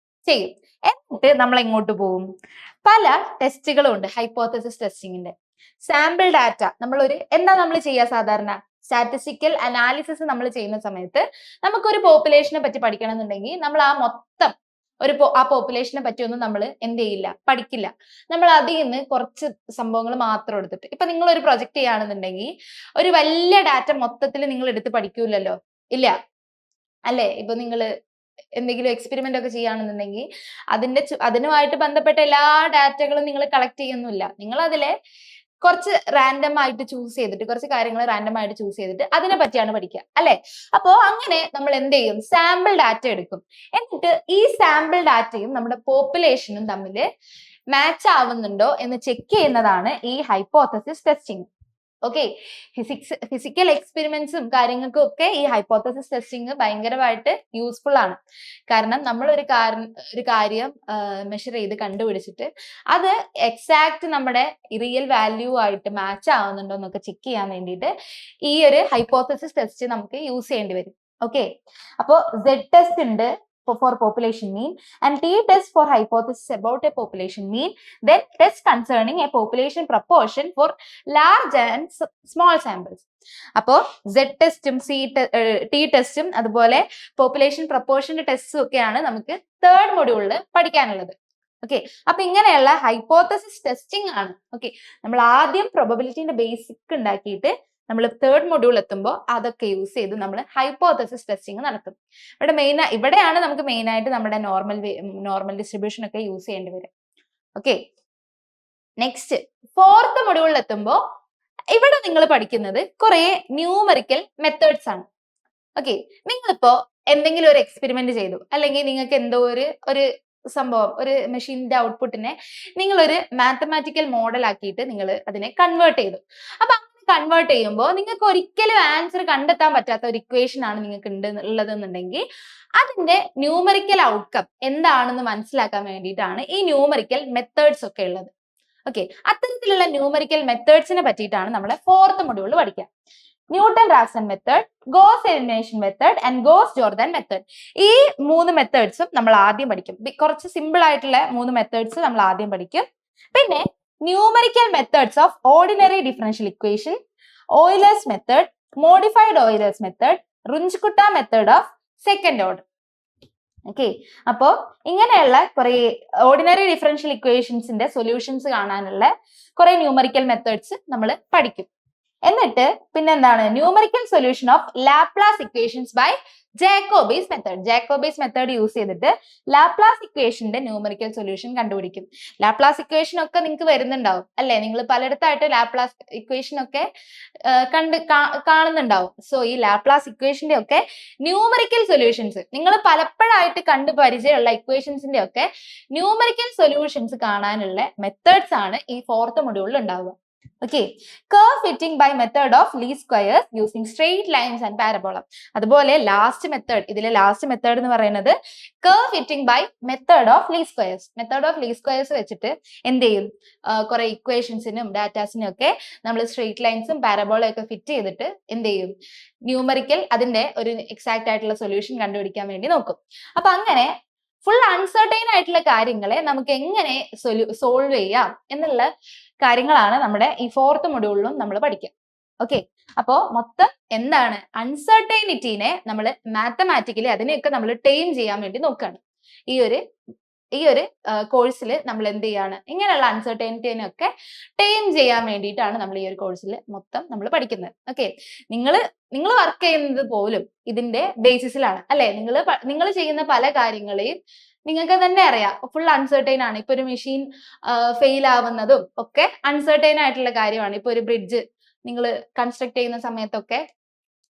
Speaker 1: ചെയ്യും. എന്നിട്ട് നമ്മൾ എങ്ങോട്ട് പോകും, പല ടെസ്റ്റുകളും ഉണ്ട് ഹൈപ്പോത്തസിസ് ടെസ്റ്റിങ്ങിന്റെ. സാമ്പിൾ ഡാറ്റ എന്താ നമ്മൾ ചെയ്യുക, സാധാരണ സ്റ്റാറ്റിസ്റ്റിക്കൽ അനാലിസിസ് നമ്മൾ ചെയ്യുന്ന സമയത്ത് നമുക്കൊരു പോപ്പുലേഷനെ പറ്റി പഠിക്കണം എന്നുണ്ടെങ്കിൽ നമ്മൾ ആ മൊത്തം ആ പോപ്പുലേഷനെ പറ്റിയൊന്നും നമ്മൾ എന്ത് ചെയ്യില്ല, പഠിക്കില്ല. നമ്മൾ അതിൽ നിന്ന് കുറച്ച് സംഭവങ്ങൾ മാത്രം എടുത്തിട്ട്, ഇപ്പൊ നിങ്ങൾ ഒരു പ്രൊജക്ട് ചെയ്യുകയാണെന്നുണ്ടെങ്കിൽ ഒരു വലിയ ഡാറ്റ മൊത്തത്തിൽ നിങ്ങൾ എടുത്ത് പഠിക്കൂലല്ലോ, ഇല്ല അല്ലെ? ഇപ്പൊ നിങ്ങൾ എന്തെങ്കിലും എക്സ്പെരിമെന്റ് ഒക്കെ ചെയ്യുകയാണെന്നുണ്ടെങ്കിൽ അതിനുമായിട്ട് ബന്ധപ്പെട്ട എല്ലാ ഡാറ്റകളും നിങ്ങൾ കളക്ട് ചെയ്യുന്നില്ല. നിങ്ങൾ അതിലെ കുറച്ച് റാൻഡം ആയിട്ട് ചൂസ് ചെയ്തിട്ട്, കുറച്ച് കാര്യങ്ങൾ റാൻഡം ആയിട്ട് ചൂസ് ചെയ്തിട്ട് അതിനെ പറ്റിയാണ് പഠിക്കുക, അല്ലെ? അപ്പോ അങ്ങനെ നമ്മൾ എന്ത് ചെയ്യും, സാമ്പിൾ ഡാറ്റ എടുക്കും. എന്നിട്ട് ഈ സാമ്പിൾ ഡാറ്റയും നമ്മുടെ പോപ്പുലേഷനും തമ്മിൽ മാച്ച് ആവുന്നുണ്ടോ എന്ന് ചെക്ക് ചെയ്യുന്നതാണ് ഈ ഹൈപ്പോത്തസിസ് ടെസ്റ്റിംഗ്. ഓക്കെ, ഫിസിക്കൽ എക്സ്പെരിമെന്റ്സും കാര്യങ്ങൾക്കും ഒക്കെ ഈ ഹൈപ്പോത്തസിസ് ടെസ്റ്റിംഗ് ഭയങ്കരമായിട്ട് യൂസ്ഫുൾ ആണ്. കാരണം നമ്മൾ ഒരു കാര്യം മെഷർ ചെയ്ത് കണ്ടുപിടിച്ചിട്ട് അത് എക്സാക്ട് നമ്മുടെ റിയൽ വാല്യൂ ആയിട്ട് മാച്ച് ആവുന്നുണ്ടോ എന്നൊക്കെ ചെക്ക് ചെയ്യാൻ വേണ്ടിയിട്ട് ഈ ഒരു ഹൈപ്പോത്തസിസ് ടെസ്റ്റ് നമുക്ക് യൂസ് ചെയ്യേണ്ടി വരും. ഓക്കെ, അപ്പോൾ Z ടെസ്റ്റ് ഉണ്ട് for population mean and T test for hypothesis about a population mean, then test concerning a population proportion for large and small samples. അപ്പോൾ Z ടെസ്റ്റും T ടെസ്റ്റും അതുപോലെ population proportion ടെസ്റ്റും ഒക്കെയാണ് നമുക്ക് തേർഡ് മൊഡ്യൂളിൽ പഠിക്കാനുള്ളത്. ഓക്കെ, അപ്പൊ ഇങ്ങനെയുള്ള ഹൈപ്പോത്തസിസ് ടെസ്റ്റിംഗ് ആണ്. ഓക്കെ, നമ്മൾ ആദ്യം പ്രോബബിലിറ്റിന്റെ ബേസിക് ഉണ്ടാക്കിയിട്ട് നമ്മൾ തേർഡ് മൊഡ്യൂൾ എത്തുമ്പോൾ അതൊക്കെ യൂസ് ചെയ്ത് നമ്മൾ ഹൈപ്പോത്തസിസ് ടെസ്റ്റിംഗ് നടത്തും. ഇവിടെയാണ് നമുക്ക് മെയിൻ ആയിട്ട് നമ്മുടെ നോർമൽ ഡിസ്ട്രിബ്യൂഷൻ ഒക്കെ യൂസ് ചെയ്യേണ്ടി വരും. ഓക്കെ, നെക്സ്റ്റ് ഫോർത്ത് മൊഡ്യൂളിൽ എത്തുമ്പോൾ ഇവിടെ നിങ്ങൾ പഠിക്കുന്നത് കുറെ ന്യൂമറിക്കൽ മെത്തേഡ്സ് ആണ്. ഓക്കെ, നിങ്ങളിപ്പോ എന്തെങ്കിലും ഒരു എക്സ്പെരിമെന്റ് ചെയ്തു, അല്ലെങ്കിൽ നിങ്ങൾക്ക് എന്തോ ഒരു സംഭവം, ഒരു മെഷീനിന്റെ ഔട്ട്പുട്ടിനെ നിങ്ങൾ ഒരു മാത്തമാറ്റിക്കൽ മോഡൽ ആക്കിയിട്ട് നിങ്ങൾ അതിനെ കൺവേർട്ട് ചെയ്തു. അപ്പൊ കൺവേർട്ട് ചെയ്യുമ്പോൾ നിങ്ങൾക്ക് ഒരിക്കലും ആൻസർ കണ്ടെത്താൻ പറ്റാത്ത ഒരു ഇക്വേഷൻ ആണ് നിങ്ങൾക്ക് ഉള്ളതെന്നുണ്ടെങ്കിൽ അതിന്റെ ന്യൂമറിക്കൽ ഔട്ട്കം എന്താണെന്ന് മനസ്സിലാക്കാൻ വേണ്ടിയിട്ടാണ് ഈ ന്യൂമറിക്കൽ മെത്തേഡ്സ് ഒക്കെ ഉള്ളത്. ഓക്കെ, അത്തരത്തിലുള്ള ന്യൂമറിക്കൽ മെത്തേഡ്സിനെ പറ്റിയിട്ടാണ് നമ്മളെ ഫോർത്ത് മൊഡ്യൂളിൽ പഠിക്കുക. Newton Raphson method, goes elimination method and goes Jordan method. ഈ 3 മെത്തേഡ്സും നമ്മൾ ആദ്യം പഠിക്കും. കുറച്ച് സിമ്പിൾ ആയിട്ടുള്ള 3 മെത്തേഡ്സ് നമ്മൾ ആദ്യം പഠിക്കും. പിന്നെ numerical methods of ordinary differential equation, Euler's method, modified Euler's method, Runge Kutta method of second order. Okay, അപ്പോ ഇങ്ങനെയുള്ള കുറെ ഓർഡിനറി ഡിഫറൻഷ്യൽ ഇക്വേഷൻസിന്റെ സൊല്യൂഷൻസ് കാണാനുള്ള കുറെ ന്യൂമറിക്കൽ മെത്തേഡ്സ് നമ്മൾ പഠിക്കും. എന്നിട്ട് പിന്നെന്താണ്, numerical solution of Laplace equations by Jacobi's method. Jacobi's method use ചെയ്തിട്ട് ലാപ്ലാസ് ഇക്വേഷന്റെ ന്യൂമറിക്കൽ സൊല്യൂഷൻ കണ്ടുപിടിക്കും. ലാപ്ലാസ് ഇക്വേഷൻ ഒക്കെ നിങ്ങൾക്ക് വരുന്നുണ്ടാവും അല്ലെ, നിങ്ങൾ പലയിടത്തായിട്ട് ലാപ്ലാസ് ഇക്വേഷൻ ഒക്കെ കാണുന്നുണ്ടാവും. സോ ഈ ലാപ്ലാസ് ഇക്വേഷന്റെ ഒക്കെ ന്യൂമറിക്കൽ സൊല്യൂഷൻസ് നിങ്ങൾ പലപ്പോഴായിട്ട് കണ്ടു പരിചയമുള്ള ഇക്വേഷൻസിന്റെ ഒക്കെ ന്യൂമറിക്കൽ സൊല്യൂഷൻസ് കാണാനുള്ള മെത്തേഡ്സ് ആണ് ഈ ഫോർത്ത് മൊഡ്യൂളിൽ ഉണ്ടാവുക. Okay, curve fitting by method of least squares using straight lines and parabola. അതുപോലെ ലാസ്റ്റ് മെത്തേഡ്, ഇതിലെ ലാസ്റ്റ് മെത്തേഡ് എന്ന് പറയുന്നത് curve fitting by method of least squares. Method of least squares വെച്ചിട്ട് എന്ത് ചെയ്യും, കുറെ ഇക്വേഷൻസിനും ഡാറ്റാസിനും ഒക്കെ നമ്മൾ സ്ട്രെയിറ്റ് ലൈൻസും പാരബോളയും ഒക്കെ ഫിറ്റ് ചെയ്തിട്ട് എന്ത് ചെയ്യും, ന്യൂമറിക്കൽ അതിന്റെ ഒരു എക്സാക്ട് ആയിട്ടുള്ള സൊല്യൂഷൻ കണ്ടുപിടിക്കാൻ വേണ്ടി നോക്കും. അപ്പൊ അങ്ങനെ ഫുൾ അൺസർട്ടൈൻ ആയിട്ടുള്ള കാര്യങ്ങളെ നമുക്ക് എങ്ങനെ സോൾവ് ചെയ്യാം എന്നുള്ള കാര്യങ്ങളാണ് നമ്മുടെ ഈ ഫോർത്ത് മൊഡ്യൂളിലും നമ്മൾ പഠിക്കുക. ഓക്കെ, അപ്പോ മൊത്തം എന്താണ്, അൺസർട്ടൈനിറ്റീനെ നമ്മൾ മാത്തമാറ്റിക്കലി അതിനെയൊക്കെ നമ്മൾ ടൈം ചെയ്യാൻ വേണ്ടി നോക്കുകയാണ്. ഈ ഒരു കോഴ്സിൽ നമ്മൾ എന്ത് ചെയ്യാണ്, ഇങ്ങനെയുള്ള അൺസർട്ടൈനിറ്റീനെ ഒക്കെ ടൈം ചെയ്യാൻ വേണ്ടിയിട്ടാണ് നമ്മൾ ഈ ഒരു കോഴ്സിൽ മൊത്തം നമ്മൾ പഠിക്കുന്നത്. ഓക്കെ, നിങ്ങൾ വർക്ക് ചെയ്യുന്നത് പോലും ഇതിന്റെ ബേസിസിലാണ് അല്ലെ. നിങ്ങൾ ചെയ്യുന്ന പല കാര്യങ്ങളെയും നിങ്ങൾക്ക് തന്നെ അറിയാം ഫുൾ അൺസർട്ടൈൻ ആണ്. ഇപ്പൊ ഒരു മെഷീൻ ഫെയിൽ ആവുന്നതും ഒക്കെ അൺസർട്ടൈൻ ആയിട്ടുള്ള കാര്യമാണ്. ഇപ്പൊ ഒരു ബ്രിഡ്ജ് നിങ്ങൾ കൺസ്ട്രക്ട് ചെയ്യുന്ന സമയത്തൊക്കെ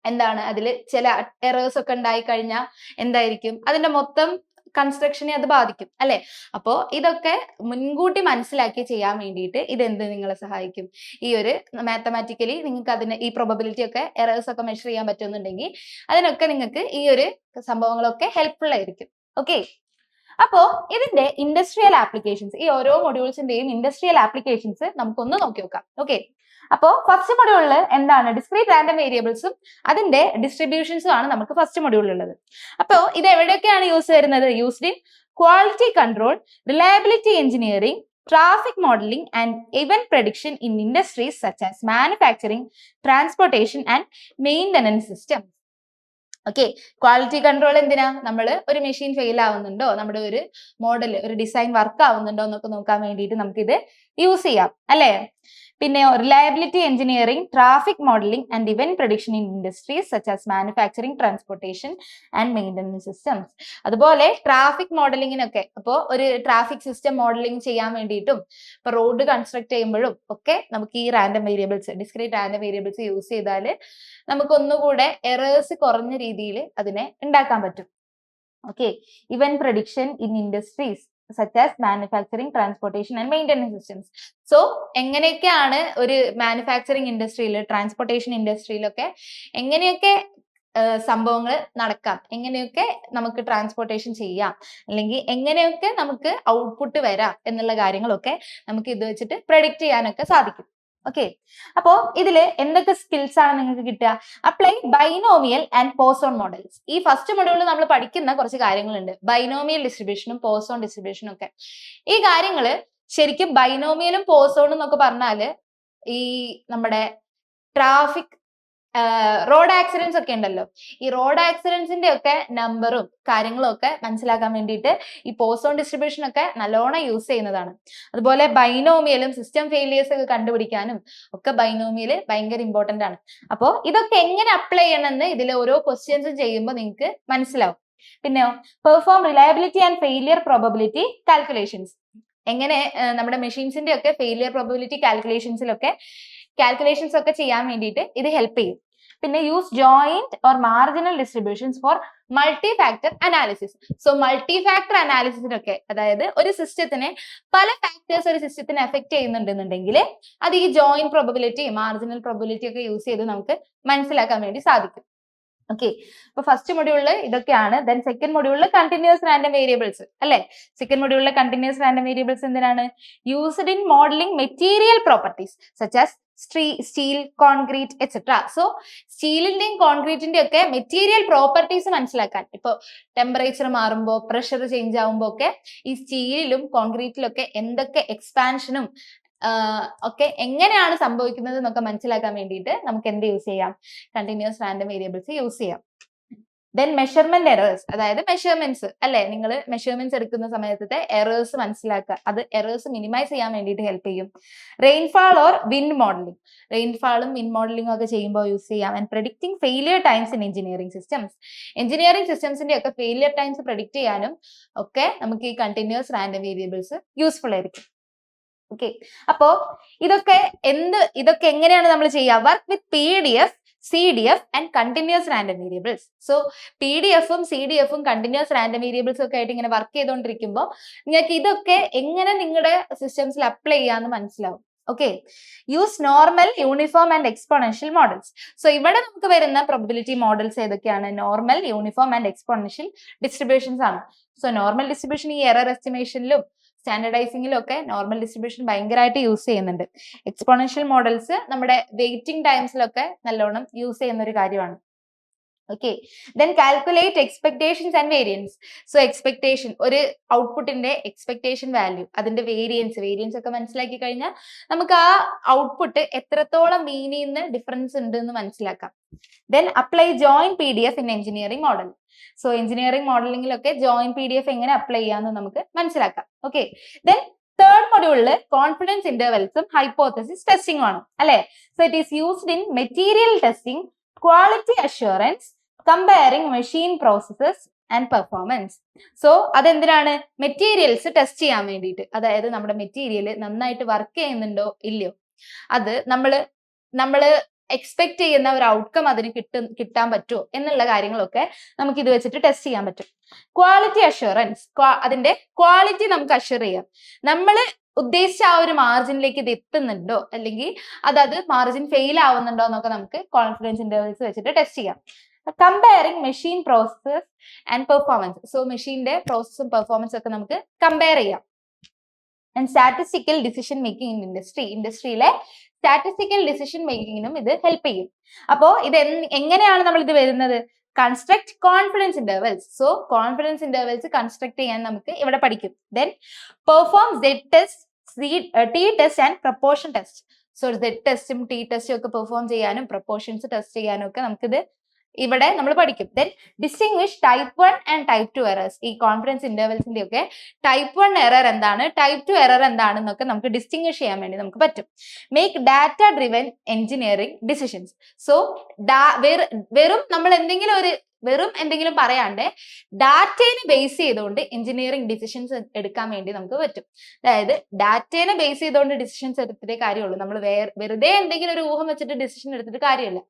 Speaker 1: എന്താണ് അതിൽ ചില എറേഴ്സ് ഒക്കെ ഉണ്ടായി കഴിഞ്ഞാൽ എന്തായിരിക്കും, അതിന്റെ മൊത്തം കൺസ്ട്രക്ഷനെ അത് ബാധിക്കും അല്ലെ. അപ്പോ ഇതൊക്കെ മുൻകൂട്ടി മനസ്സിലാക്കി ചെയ്യാൻ വേണ്ടിയിട്ട് ഇതെന്ത് നിങ്ങളെ സഹായിക്കും, ഈ ഒരു മാത്തമാറ്റിക്കലി നിങ്ങൾക്ക് അതിന് ഈ പ്രോബബിലിറ്റി ഒക്കെ എറേഴ്സ് ഒക്കെ മെഷർ ചെയ്യാൻ പറ്റുന്നുണ്ടെങ്കിൽ അതിനൊക്കെ നിങ്ങൾക്ക് ഈ ഒരു സംഭവങ്ങളൊക്കെ ഹെൽപ്ഫുൾ ആയിരിക്കും. ഓക്കെ, അപ്പോ ഇതിന്റെ ഇൻഡസ്ട്രിയൽ ആപ്ലിക്കേഷൻസ്, ഈ ഓരോ മൊഡ്യൂൾസിന്റെയും ഇൻഡസ്ട്രിയൽ ആപ്ലിക്കേഷൻസ് നമുക്കൊന്ന് നോക്കി നോക്കാം. ഓക്കെ, അപ്പോ ഫസ്റ്റ് മൊഡ്യൂളിൽ എന്താണ് ഡിസ്ക്രീറ്റ് റാൻഡം വേരിയബിൾസും അതിന്റെ ഡിസ്ട്രിബ്യൂഷൻസും ആണ് നമുക്ക് ഫസ്റ്റ് മൊഡ്യൂളിൽ ഉള്ളത്. അപ്പോ ഇത് എവിടെയൊക്കെയാണ് യൂസ് വരുന്നത്, used in quality control, reliability engineering, traffic modelling and event prediction in industries such as manufacturing, transportation and maintenance system. Okay, quality control എന്തിനാ, നമ്മൾ ഒരു മെഷീൻ ഫെയിൽ ആവുന്നുണ്ടോ, നമ്മുടെ ഒരു മോഡൽ ഒരു ഡിസൈൻ വർക്ക് ആവുന്നുണ്ടോ എന്നൊക്കെ നോക്കാൻ വേണ്ടിയിട്ട് നമുക്കിത് യൂസ് ചെയ്യാം അല്ലേ. പിന്നെ reliability engineering, traffic modelling and event prediction in industries such as manufacturing, transportation and maintenance systems. അതുപോലെ ട്രാഫിക് മോഡലിങ്ങിനൊക്കെ, അപ്പോൾ ഒരു ട്രാഫിക് സിസ്റ്റം മോഡലിംഗ് ചെയ്യാൻ വേണ്ടിയിട്ടും ഇപ്പൊ റോഡ് കൺസ്ട്രക്ട് ചെയ്യുമ്പോഴും ഒക്കെ നമുക്ക് ഈ random variables, discrete random variables use ചെയ്താൽ നമുക്ക് ഒന്നുകൂടെ എറേഴ്സ് കുറഞ്ഞ രീതിയിൽ അതിനെ ഉണ്ടാക്കാൻ പറ്റും. Okay, event prediction in industries such as manufacturing, transportation and maintenance systems. So എങ്ങനെയൊക്കെയാണ് ഒരു മാനുഫാക്ചറിങ് ഇൻഡസ്ട്രിയിൽ, ട്രാൻസ്പോർട്ടേഷൻ ഇൻഡസ്ട്രിയിലൊക്കെ എങ്ങനെയൊക്കെ സംഭവങ്ങൾ നടക്കാം, എങ്ങനെയൊക്കെ നമുക്ക് ട്രാൻസ്പോർട്ടേഷൻ ചെയ്യാം, അല്ലെങ്കിൽ എങ്ങനെയൊക്കെ നമുക്ക് ഔട്ട്പുട്ട് വരാം എന്നുള്ള കാര്യങ്ങളൊക്കെ നമുക്ക് ഇത് വെച്ചിട്ട് പ്രഡിക്റ്റ് ചെയ്യാനൊക്കെ സാധിക്കും. ഓക്കെ, അപ്പോ ഇതില് എന്തൊക്കെ സ്കിൽസ് ആണ് നിങ്ങൾക്ക് കിട്ടുക, apply binomial and Poisson models. ഈ ഫസ്റ്റ് മൊഡ്യൂളിൽ നമ്മൾ പഠിക്കുന്ന കുറച്ച് കാര്യങ്ങളുണ്ട്, ബൈനോമിയൽ ഡിസ്ട്രിബ്യൂഷനും പോസോൺ ഡിസ്ട്രിബ്യൂഷനും ഒക്കെ. ഈ കാര്യങ്ങള് ശരിക്കും ബൈനോമിയലും പോസോണും എന്നൊക്കെ പറഞ്ഞാല് ഈ നമ്മുടെ ട്രാഫിക് റോഡ് ആക്സിഡൻസ് ഒക്കെ ഉണ്ടല്ലോ, ഈ റോഡ് ആക്സിഡൻസിന്റെ ഒക്കെ നമ്പറും കാര്യങ്ങളും ഒക്കെ മനസ്സിലാക്കാൻ വേണ്ടിയിട്ട് ഈ പോസോൺ ഡിസ്ട്രിബ്യൂഷൻ ഒക്കെ നല്ലോണം യൂസ് ചെയ്യുന്നതാണ്. അതുപോലെ ബൈനോമിയലും സിസ്റ്റം ഫെയിലിയേഴ്സ് ഒക്കെ കണ്ടുപിടിക്കാനും ഒക്കെ ബൈനോമിയൽ ഭയങ്കര ഇമ്പോർട്ടന്റ് ആണ്. അപ്പോൾ ഇതൊക്കെ എങ്ങനെ അപ്ലൈ ചെയ്യണമെന്ന് ഇതിലെ ഓരോ ക്വസ്റ്റ്യൻസും ചെയ്യുമ്പോൾ നിങ്ങൾക്ക് മനസ്സിലാവും. പിന്നെയോ perform reliability and failure probability calculations, എങ്ങനെ നമ്മുടെ മെഷീൻസിന്റെ ഒക്കെ ഫെയിലിയർ പ്രോബബിലിറ്റി കാൽക്കുലേഷൻസ് ഒക്കെ ചെയ്യാൻ വേണ്ടിയിട്ട് ഇത് ഹെൽപ്പ് ചെയ്യും. പിന്നെ use joint or marginal distributions for multi factor analysis. So multi factor അനാലിസിസിനൊക്കെ, അതായത് ഒരു സിസ്റ്റത്തിനെ പല ഫാക്ടേഴ്സ് ഒരു സിസ്റ്റത്തിനെ എഫക്ട് ചെയ്യുന്നുണ്ടെന്നുണ്ടെങ്കിൽ അത് ഈ ജോയിന്റ് പ്രോബബിലിറ്റി, മാർജിനൽ പ്രോബബിലിറ്റി ഒക്കെ യൂസ് ചെയ്ത് നമുക്ക് മനസ്സിലാക്കാൻ വേണ്ടി സാധിക്കും. ഓക്കെ, അപ്പൊ ഫസ്റ്റ് മൊഡ്യൂളിൽ ഇതൊക്കെയാണ്. ദെൻ സെക്കൻഡ് മൊഡ്യൂളിൽ കണ്ടിന്യൂസ് റാൻഡം വേരിയബിൾസ് അല്ലെ. സെക്കൻഡ് മൊഡ്യൂളിലെ കണ്ടിന്യൂസ് റാൻഡം വേരിയബിൾസ് എന്തിനാണ്, used in modelling material properties such as steel, concrete etcetera. So സ്റ്റീലിന്റെയും കോൺക്രീറ്റിന്റെയും ഒക്കെ മെറ്റീരിയൽ പ്രോപ്പർട്ടീസ് മനസ്സിലാക്കാൻ, ഇപ്പോൾ ടെമ്പറേച്ചർ മാറുമ്പോൾ, പ്രഷർ ചേഞ്ച് ആവുമ്പോൾ ഒക്കെ ഈ സ്റ്റീലിലും കോൺക്രീറ്റിലും ഒക്കെ എന്തൊക്കെ എക്സ്പാൻഷനും ഒക്കെ എങ്ങനെയാണ് സംഭവിക്കുന്നത് എന്നൊക്കെ മനസ്സിലാക്കാൻ വേണ്ടിയിട്ട് നമുക്ക് എന്ത് യൂസ് ചെയ്യാം, കണ്ടിന്യൂസ് റാൻഡം വേരിയബിൾസ് യൂസ് ചെയ്യാം. ദെൻ മെഷർമെന്റ് എറേഴ്സ്, അതായത് മെഷർമെന്റ്സ് അല്ലെ, നിങ്ങൾ മെഷർമെന്റ്സ് എടുക്കുന്ന സമയത്തെ എറേഴ്സ് മനസ്സിലാക്കുക, അത് എറേഴ്സ് മിനിമൈസ് ചെയ്യാൻ വേണ്ടിയിട്ട് ഹെൽപ്പ് ചെയ്യും. റെയിൻഫാൾ ഓർ വിൻഡ് മോഡലിംഗ്, റെയിൻഫാളും വിൻഡ് മോഡലിംഗും ഒക്കെ ചെയ്യുമ്പോൾ യൂസ് ചെയ്യാം. And predicting failure times in engineering systems, engineering സിസ്റ്റംസിന്റെ ഒക്കെ ഫെയിലിയർ ടൈംസ് പ്രെഡിക്റ്റ് ചെയ്യാനും ഒക്കെ നമുക്ക് ഈ കണ്ടിന്യൂസ് റാൻഡം വേരിയബിൾസ് യൂസ്ഫുൾ ആയിരിക്കും. ഓക്കെ, അപ്പോ ഇതൊക്കെ എങ്ങനെയാണ് നമ്മൾ ചെയ്യുക, work with PDF, CDF and continuous random variables. So PDF-ഉം CDF-ഉം കണ്ടിന്യൂസ് റാൻഡം വേരിയബിൾസ് ഒക്കെ ആയിട്ട് ഇങ്ങനെ വർക്ക് ചെയ്തുകൊണ്ടിരിക്കുമ്പോൾ നിങ്ങൾക്ക് ഇതൊക്കെ എങ്ങനെ നിങ്ങളുടെ സിസ്റ്റംസിൽ അപ്ലൈ ചെയ്യാന്ന് മനസ്സിലാവും. Okay, use normal, uniform and exponential models. So ഇവിടെ നമുക്ക് വരുന്ന പ്രോബബിലിറ്റി മോഡൽസ് ഏതൊക്കെയാണ്, normal, uniform and exponential distributions ആണ്. സോ നോർമൽ ഡിസ്ട്രിബ്യൂഷൻ ഈ എറർ എസ്റ്റിമേഷനിലും സ്റ്റാൻഡർഡൈസിംഗിലും ഒക്കെ നോർമൽ ഡിസ്ട്രിബ്യൂഷൻ ഭയങ്കരമായിട്ട് യൂസ് ചെയ്യുന്നുണ്ട്. എക്സ്പോണൻഷ്യൽ മോഡൽസ് നമ്മുടെ വെയിറ്റിംഗ് ടൈംസിലൊക്കെ നല്ലോണം യൂസ് ചെയ്യുന്ന ഒരു കാര്യമാണ്. Okay, then calculate expectations and variance. So expectation, ഒരു ഔട്ട്പുട്ടിന്റെ എക്സ്പെക്ടേഷൻ വാല്യൂ, അതിന്റെ വേരിയൻസ് ഒക്കെ മനസ്സിലാക്കി കഴിഞ്ഞാൽ നമുക്ക് ആ ഔട്ട്പുട്ട് എത്രത്തോളം മീനിൽ നിന്ന് ഡിഫറൻസ് ഉണ്ട് എന്ന് മനസ്സിലാക്കാം. Then apply joint PDF in engineering model. So engineering മോഡലിംഗിലൊക്കെ ജോയിന്റ് PDF എങ്ങനെ അപ്ലൈ ചെയ്യാമെന്ന് നമുക്ക് മനസ്സിലാക്കാം. ഓക്കെ, ദെൻ തേർഡ് മൊഡ്യൂളില് കോൺഫിഡൻസ് ഇന്റർവെൽസും ഹൈപ്പോത്തസിസ് ടെസ്റ്റിംഗും ആണ് അല്ലെ. So it is used in material testing, quality assurance, comparing machine processes and performance. So അതെന്തിനാണ്, മെറ്റീരിയൽസ് ടെസ്റ്റ് ചെയ്യാൻ വേണ്ടിയിട്ട്, അതായത് നമ്മുടെ മെറ്റീരിയൽ നന്നായിട്ട് വർക്ക് ചെയ്യുന്നുണ്ടോ ഇല്ലയോ, അത് നമ്മള് എക്സ്പെക്ട് ചെയ്യുന്ന ഒരു ഔട്ട്കം അതിന് കിട്ടാൻ പറ്റുമോ എന്നുള്ള കാര്യങ്ങളൊക്കെ നമുക്ക് ഇത് വെച്ചിട്ട് ടെസ്റ്റ് ചെയ്യാൻ പറ്റും. ക്വാളിറ്റി അഷ്വറൻസ്, അതിന്റെ ക്വാളിറ്റി നമുക്ക് അഷ്വർ ചെയ്യാം. നമ്മൾ ഉദ്ദേശിച്ച ആ ഒരു മാർജിനിലേക്ക് ഇത് എത്തുന്നുണ്ടോ അല്ലെങ്കിൽ അത് മാർജിൻ ഫെയിൽ ആവുന്നുണ്ടോ എന്നൊക്കെ നമുക്ക് കോൺഫിഡൻസ് ഇന്റർവെൽസ് വെച്ചിട്ട് ടെസ്റ്റ് ചെയ്യാം. Comparing machine process and performance, so മെഷീന്റെ പ്രോസസ്സും പെർഫോമൻസും ഒക്കെ നമുക്ക് കമ്പയർ ചെയ്യാം. And statistical decision making in ഇൻഡസ്ട്രിയിലെ സ്റ്റാറ്റിസ്റ്റിക്കൽ ഡിസിഷൻ മേക്കിങ്ങിനും ഇത് ഹെൽപ്പ് ചെയ്യും. അപ്പോ ഇത് എങ്ങനെയാണ് നമ്മൾ ഇത് വരുന്നത്? Construct confidence intervals. So confidence intervals construct ചെയ്യാൻ നമുക്ക് ഇവിടെ പഠിക്കും. Then perform Z test, T test and proportion test. So Z ടെസ്റ്റും ടി ടെസ്റ്റും ഒക്കെ പെർഫോം ചെയ്യാനും പ്രപ്പോർഷൻസ് ടെസ്റ്റ് ചെയ്യാനും ഒക്കെ നമുക്കിത് ഇവിടെ നമ്മൾ പഠിക്കും. Then distinguish type 1 and type 2 errors. ഈ കോൺഫിഡൻസ് ഇന്റർവെൽസിന്റെ ഒക്കെ ടൈപ്പ് 1 എറർ എന്താണ്, ടൈപ്പ് 2 എറർ എന്താണെന്നൊക്കെ നമുക്ക് ഡിസ്റ്റിംഗ്വിഷ് ചെയ്യാൻ വേണ്ടി നമുക്ക് പറ്റും. Make data driven engineering decisions. So വെറും നമ്മൾ എന്തെങ്കിലും പറയാണ്ട് ഡാറ്റേനെ ബേസ് ചെയ്തുകൊണ്ട് എഞ്ചിനീയറിംഗ് ഡിസിഷൻസ് എടുക്കാൻ വേണ്ടി നമുക്ക് പറ്റും. അതായത് ഡാറ്റേനെ ബേസ് ചെയ്തുകൊണ്ട് ഡിസിഷൻസ് എടുത്തിട്ടേ കാര്യമുള്ളൂ. നമ്മൾ വെറുതെ എന്തെങ്കിലും ഒരു ഊഹം വെച്ചിട്ട് ഡിസിഷൻ എടുത്തിട്ട് കാര്യമില്ല.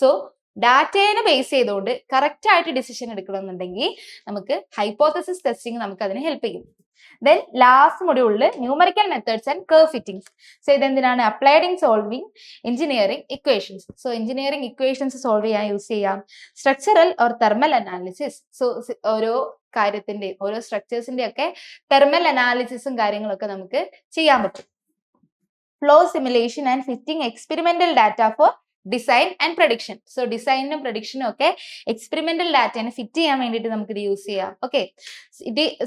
Speaker 1: സോ ഡാറ്റേനെ ബേസ് ചെയ്തുകൊണ്ട് കറക്റ്റ് ആയിട്ട് ഡിസിഷൻ എടുക്കണമെന്നുണ്ടെങ്കിൽ നമുക്ക് ഹൈപ്പോത്തസിസ് ടെസ്റ്റിംഗ് നമുക്ക് അതിന് ഹെൽപ്പ് ചെയ്യും. ദെൻ ലാസ്റ്റ് മൊഡ്യൂളിൽ numerical methods and curve fittings. So ഇതെന്തിനാണ്? Applied in solving engineering equations. So engineering equations solve ചെയ്യാൻ യൂസ് ചെയ്യാം. Structural or thermal analysis. So ഓരോ കാര്യത്തിന്റെ ഓരോ സ്ട്രക്ചേഴ്സിന്റെ ഒക്കെ തെർമൽ അനാലിസിസും കാര്യങ്ങളൊക്കെ നമുക്ക് ചെയ്യാൻ പറ്റും. Flow simulation and fitting experimental data for design and prediction. So ഡിസൈനും പ്രഡിക്ഷനും ഒക്കെ എക്സ്പെരിമെന്റൽ ഡാറ്റനെ ഫിറ്റ് ചെയ്യാൻ വേണ്ടിയിട്ട് നമുക്ക് ഇത് യൂസ് ചെയ്യാം. ഓക്കെ,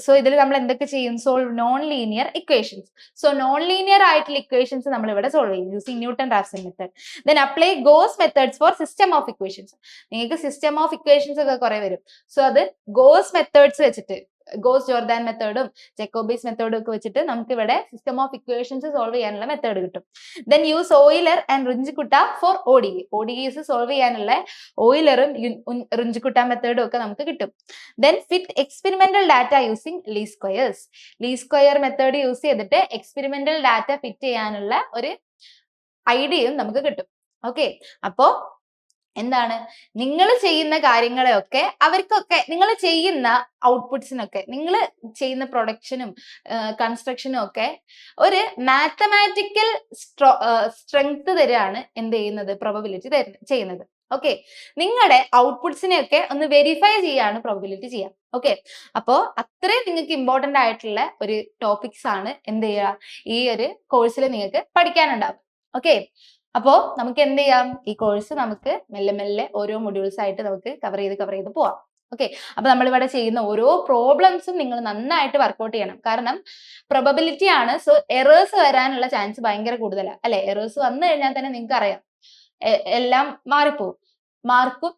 Speaker 1: സോ ഇതിൽ നമ്മൾ എന്തൊക്കെ ചെയ്യും? Solve non linear equations. So non linear ആയിട്ടുള്ള ഇക്വേഷൻസ് നമ്മൾ ഇവിടെ സോൾവ് ചെയ്യും using Newton Raphson method. Then apply Gauss methods for system of equations. നിങ്ങൾക്ക് സിസ്റ്റം ഓഫ് ഇക്വേഷൻസ് ഒക്കെ കുറെ വരും. സോ അത് ഗോസ് മെത്തേഡ്സ് വെച്ചിട്ട്, ഗോസ് ജോർദാൻ മെത്തേഡും ജക്കോബീസ് മെത്തേഡും ഒക്കെ വെച്ചിട്ട് നമുക്ക് ഇവിടെ സിസ്റ്റം ഓഫ് ഇക്വേഷൻസ് സോൾവ് ചെയ്യാനുള്ള മെത്തേഡ് കിട്ടും. Then use Euler and Runge Kutta for ODEs solve ചെയ്യാനുള്ള ഓയിലറും റിഞ്ചിക്കുട്ട മെത്തേഡും ഒക്കെ നമുക്ക് കിട്ടും. Then fit experimental data using least squares. Least square method use ചെയ്തിട്ട് എക്സ്പെരിമെന്റൽ ഡാറ്റ ഫിറ്റ് ചെയ്യാനുള്ള ഒരു ഐഡിയയും നമുക്ക് കിട്ടും. ഓക്കെ, അപ്പോ എന്താണ്, നിങ്ങൾ ചെയ്യുന്ന കാര്യങ്ങളെയൊക്കെ അവർക്കൊക്കെ, നിങ്ങൾ ചെയ്യുന്ന ഔട്ട്പുട്ട്സിനൊക്കെ, നിങ്ങൾ ചെയ്യുന്ന പ്രൊഡക്ഷനും കൺസ്ട്രക്ഷനും ഒക്കെ ഒരു മാത്തമാറ്റിക്കൽ സ്ട്രെങ്ത് തരാണ് എന്ത് ചെയ്യുന്നത്, പ്രോബബിലിറ്റി ചെയ്യുന്നത്. ഓക്കെ, നിങ്ങളുടെ ഔട്ട്പുട്ട്സിനെയൊക്കെ ഒന്ന് വെരിഫൈ ചെയ്യാണ് പ്രോബബിലിറ്റി ചെയ്യാം. ഓക്കെ, അപ്പോ അത്രയും നിങ്ങൾക്ക് ഇമ്പോർട്ടന്റ് ആയിട്ടുള്ള ഒരു ടോപ്പിക്സ് ആണ് എന്ത് ചെയ്യുക, ഈ ഒരു കോഴ്സിൽ നിങ്ങൾക്ക് പഠിക്കാനുണ്ടാവും. ഓക്കെ, അപ്പോ നമുക്ക് എന്ത് ചെയ്യാം, ഈ കോഴ്സ് നമുക്ക് മെല്ലെ മെല്ലെ ഓരോ മൊഡ്യൂൾസ് ആയിട്ട് നമുക്ക് കവർ ചെയ്ത് പോവാം. ഓക്കെ, അപ്പൊ നമ്മളിവിടെ ചെയ്യുന്ന ഓരോ പ്രോബ്ലംസും നിങ്ങൾ നന്നായിട്ട് വർക്ക്ഔട്ട് ചെയ്യണം. കാരണം പ്രോബബിലിറ്റി ആണ്. സോ എറേഴ്സ് വരാനുള്ള ചാൻസ് ഭയങ്കര കൂടുതലാണ് അല്ലെ. എറേഴ്സ് വന്നു കഴിഞ്ഞാൽ തന്നെ നിങ്ങൾക്ക് അറിയാം എല്ലാം മാറിപ്പോവും, മാർക്കും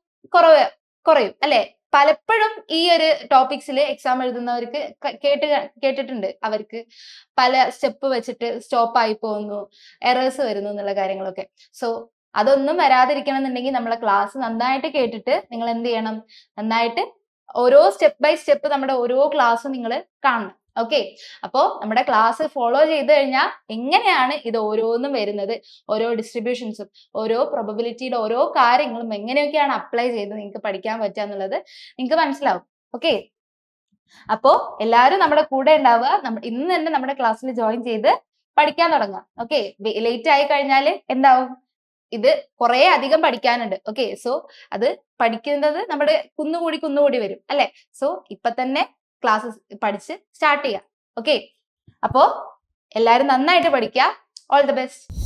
Speaker 1: കുറയും അല്ലെ. പലപ്പോഴും ഈ ഒരു ടോപ്പിക്സിൽ എക്സാം എഴുതുന്നവർക്ക് കേട്ടിട്ടുണ്ട്, അവർക്ക് പല സ്റ്റെപ്പ് വെച്ചിട്ട് സ്റ്റോപ്പ് ആയി പോകുന്നു, എറേഴ്സ് വരുന്നു എന്നുള്ള കാര്യങ്ങളൊക്കെ. സോ അതൊന്നും വരാതിരിക്കണം എന്നുണ്ടെങ്കിൽ നമ്മളെ ക്ലാസ് നന്നായിട്ട് കേട്ടിട്ട് നിങ്ങൾ എന്ത് ചെയ്യണം, നന്നായിട്ട് ഓരോ സ്റ്റെപ്പ് ബൈ സ്റ്റെപ്പ് നമ്മുടെ ഓരോ ക്ലാസ്സും നിങ്ങൾ കാണണം. ഓക്കെ, അപ്പോ നമ്മുടെ ക്ലാസ് ഫോളോ ചെയ്ത് കഴിഞ്ഞാൽ എങ്ങനെയാണ് ഇത് ഓരോന്നും വരുന്നത്, ഓരോ ഡിസ്ട്രിബ്യൂഷൻസും ഓരോ പ്രോബബിലിറ്റിയുടെ ഓരോ കാര്യങ്ങളും എങ്ങനെയൊക്കെയാണ് അപ്ലൈ ചെയ്ത് നിങ്ങൾക്ക് പഠിക്കാൻ പറ്റുക എന്നുള്ളത് നിങ്ങൾക്ക് മനസ്സിലാവും. ഓക്കെ, അപ്പോ എല്ലാവരും നമ്മുടെ കൂടെ ഉണ്ടാവുക. ഇന്ന് തന്നെ നമ്മുടെ ക്ലാസ്സിൽ ജോയിൻ ചെയ്ത് പഠിക്കാൻ തുടങ്ങാം. ഓക്കെ, ലേറ്റ് ആയി കഴിഞ്ഞാൽ എന്താവും, ഇത് കുറെ അധികം പഠിക്കാനുണ്ട്. ഓക്കെ, സോ അത് പഠിക്കുന്നത് നമ്മുടെ കുന്നുകൂടി വരും അല്ലെ. സോ ഇപ്പൊ തന്നെ ക്ലാസ്സസ് പഠിച്ച് സ്റ്റാർട്ട് ചെയ്യാം. ഓക്കെ, അപ്പോ എല്ലാവരും നന്നായിട്ട് പഠിക്കുക. All the best.